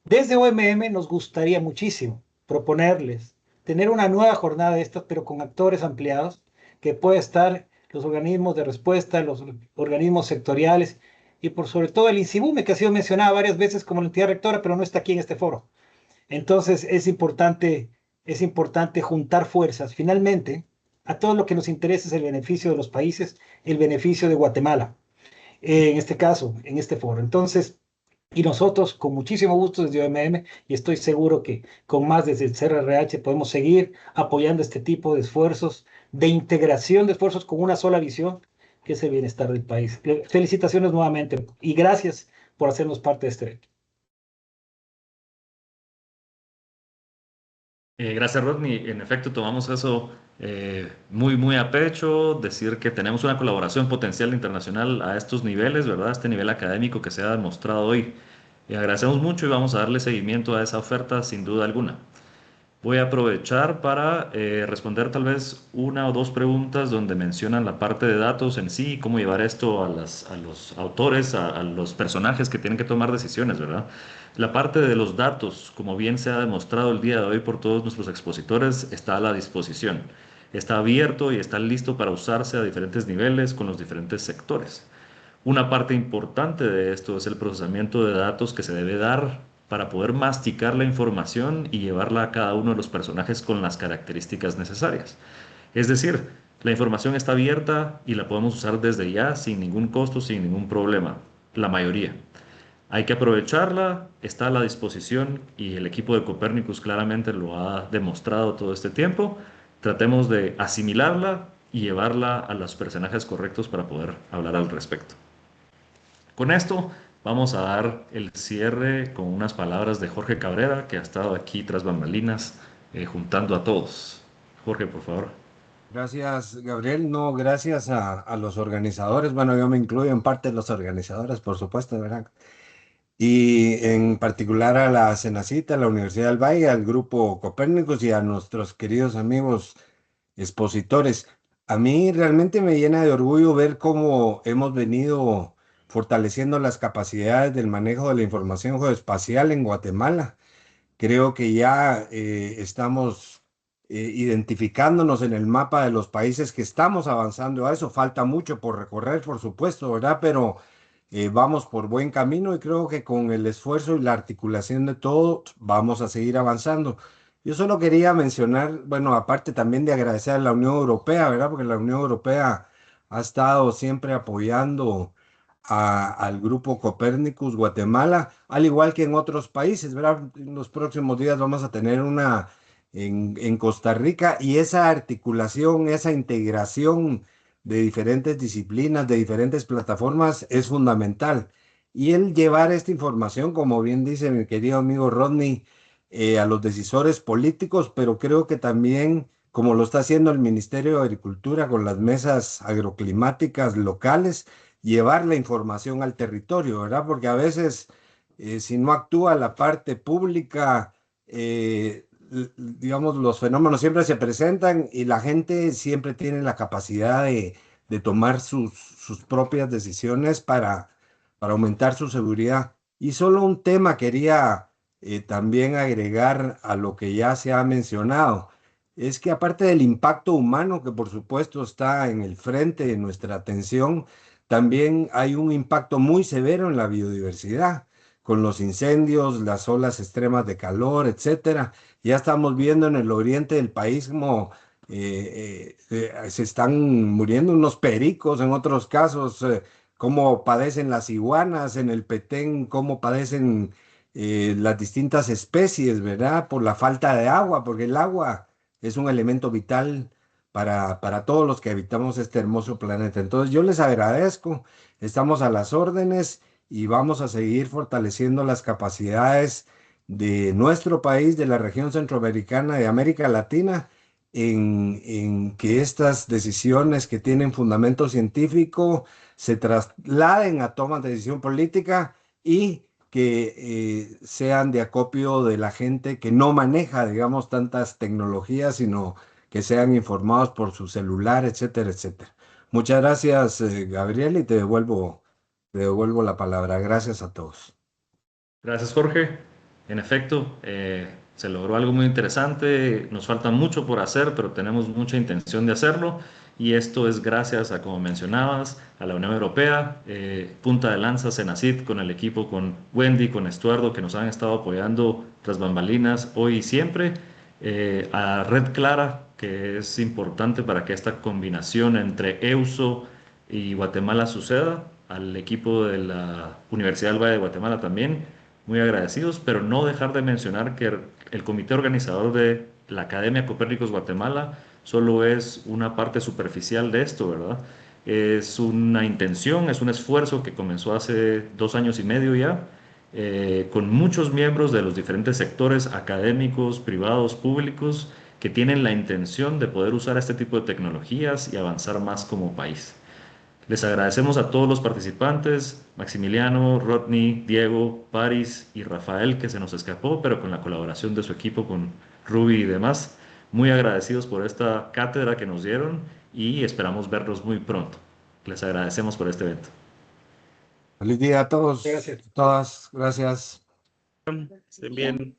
desde OMM nos gustaría muchísimo proponerles tener una nueva jornada de estas, pero con actores ampliados, que pueda estar los organismos de respuesta, los organismos sectoriales y por sobre todo el INSIBUME, que ha sido mencionado varias veces como la entidad rectora, pero no está aquí en este foro. Entonces es importante juntar fuerzas. Finalmente, a todo lo que nos interesa es el beneficio de los países, el beneficio de Guatemala, en este caso, en este foro. Entonces, y nosotros con muchísimo gusto desde OMM, y estoy seguro que con más desde el CRRH podemos seguir apoyando este tipo de esfuerzos, de integración de esfuerzos con una sola visión, que es el bienestar del país. Felicitaciones nuevamente y gracias por hacernos parte de este evento. Gracias, Rodney. En efecto, tomamos eso muy, muy a pecho, decir que tenemos una colaboración potencial internacional a estos niveles, ¿verdad? Este nivel académico que se ha demostrado hoy. Agradecemos mucho y vamos a darle seguimiento a esa oferta sin duda alguna. Voy a aprovechar para responder tal vez una o dos preguntas donde mencionan la parte de datos en sí, cómo llevar esto a los autores, a los personajes que tienen que tomar decisiones, ¿verdad? La parte de los datos, como bien se ha demostrado el día de hoy por todos nuestros expositores, está a la disposición. Está abierto y está listo para usarse a diferentes niveles con los diferentes sectores. Una parte importante de esto es el procesamiento de datos que se debe dar para poder masticar la información y llevarla a cada uno de los personajes con las características necesarias. Es decir, la información está abierta y la podemos usar desde ya sin ningún costo, sin ningún problema, la mayoría. Hay que aprovecharla, está a la disposición y el equipo de Copernicus claramente lo ha demostrado todo este tiempo. Tratemos de asimilarla y llevarla a los personajes correctos para poder hablar al respecto. Con esto vamos a dar el cierre con unas palabras de Jorge Cabrera, que ha estado aquí tras bambalinas juntando a todos. Jorge, por favor. Gracias, Gabriel. No, gracias a los organizadores. Bueno, yo me incluyo en parte de los organizadores, por supuesto, ¿verdad? Y en particular a la Cenacita, a la Universidad del Valle, al Grupo Copérnicos y a nuestros queridos amigos expositores. A mí realmente me llena de orgullo ver cómo hemos venido fortaleciendo las capacidades del manejo de la información geoespacial en Guatemala. Creo que ya estamos identificándonos en el mapa de los países que estamos avanzando a eso. Falta mucho por recorrer, por supuesto, ¿verdad? Pero vamos por buen camino y creo que con el esfuerzo y la articulación de todo vamos a seguir avanzando. Yo solo quería mencionar, bueno, aparte también de agradecer a la Unión Europea, ¿verdad? Porque la Unión Europea ha estado siempre apoyando al Grupo Copérnicus Guatemala, al igual que en otros países, ¿verdad? En los próximos días vamos a tener una en Costa Rica y esa articulación, esa integración de diferentes disciplinas, de diferentes plataformas es fundamental. Y el llevar esta información, como bien dice mi querido amigo Rodney, a los decisores políticos, pero creo que también, como lo está haciendo el Ministerio de Agricultura con las mesas agroclimáticas locales, llevar la información al territorio, ¿verdad? Porque a veces, si no actúa la parte pública, digamos, los fenómenos siempre se presentan y la gente siempre tiene la capacidad de tomar sus propias decisiones para aumentar su seguridad. Y solo un tema quería también agregar a lo que ya se ha mencionado. Es que aparte del impacto humano, que por supuesto está en el frente de nuestra atención, también hay un impacto muy severo en la biodiversidad, con los incendios, las olas extremas de calor, etcétera. Ya estamos viendo en el oriente del país como se están muriendo unos pericos, en otros casos, cómo padecen las iguanas, en el Petén, cómo padecen las distintas especies, ¿verdad? Por la falta de agua, porque el agua es un elemento vital para todos los que habitamos este hermoso planeta. Entonces yo les agradezco, estamos a las órdenes y vamos a seguir fortaleciendo las capacidades de nuestro país, de la región centroamericana, de América Latina, en que estas decisiones que tienen fundamento científico se trasladen a tomas de decisión política y que sean de acopio de la gente que no maneja, digamos, tantas tecnologías, sino que sean informados por su celular, etcétera, etcétera. Muchas gracias, Gabriel, y te devuelvo la palabra. Gracias a todos. Gracias, Jorge. En efecto, se logró algo muy interesante. Nos falta mucho por hacer, pero tenemos mucha intención de hacerlo. Y esto es gracias a, como mencionabas, a la Unión Europea, Punta de Lanza, Cenacit, con el equipo, con Wendy, con Estuardo, que nos han estado apoyando tras bambalinas hoy y siempre, a Red Clara, que es importante para que esta combinación entre EUSO y Guatemala suceda, al equipo de la Universidad del Valle de Guatemala también, muy agradecidos, pero no dejar de mencionar que el comité organizador de la Academia Copérnicos Guatemala solo es una parte superficial de esto, ¿verdad? Es una intención, es un esfuerzo que comenzó hace 2 años y medio ya, con muchos miembros de los diferentes sectores académicos, privados, públicos, que tienen la intención de poder usar este tipo de tecnologías y avanzar más como país. Les agradecemos a todos los participantes, Maximiliano, Rodney, Diego, Paris y Rafael, que se nos escapó, pero con la colaboración de su equipo, con Ruby y demás. Muy agradecidos por esta cátedra que nos dieron y esperamos verlos muy pronto. Les agradecemos por este evento. Feliz día a todos, Gracias. todas, gracias. Estén bien.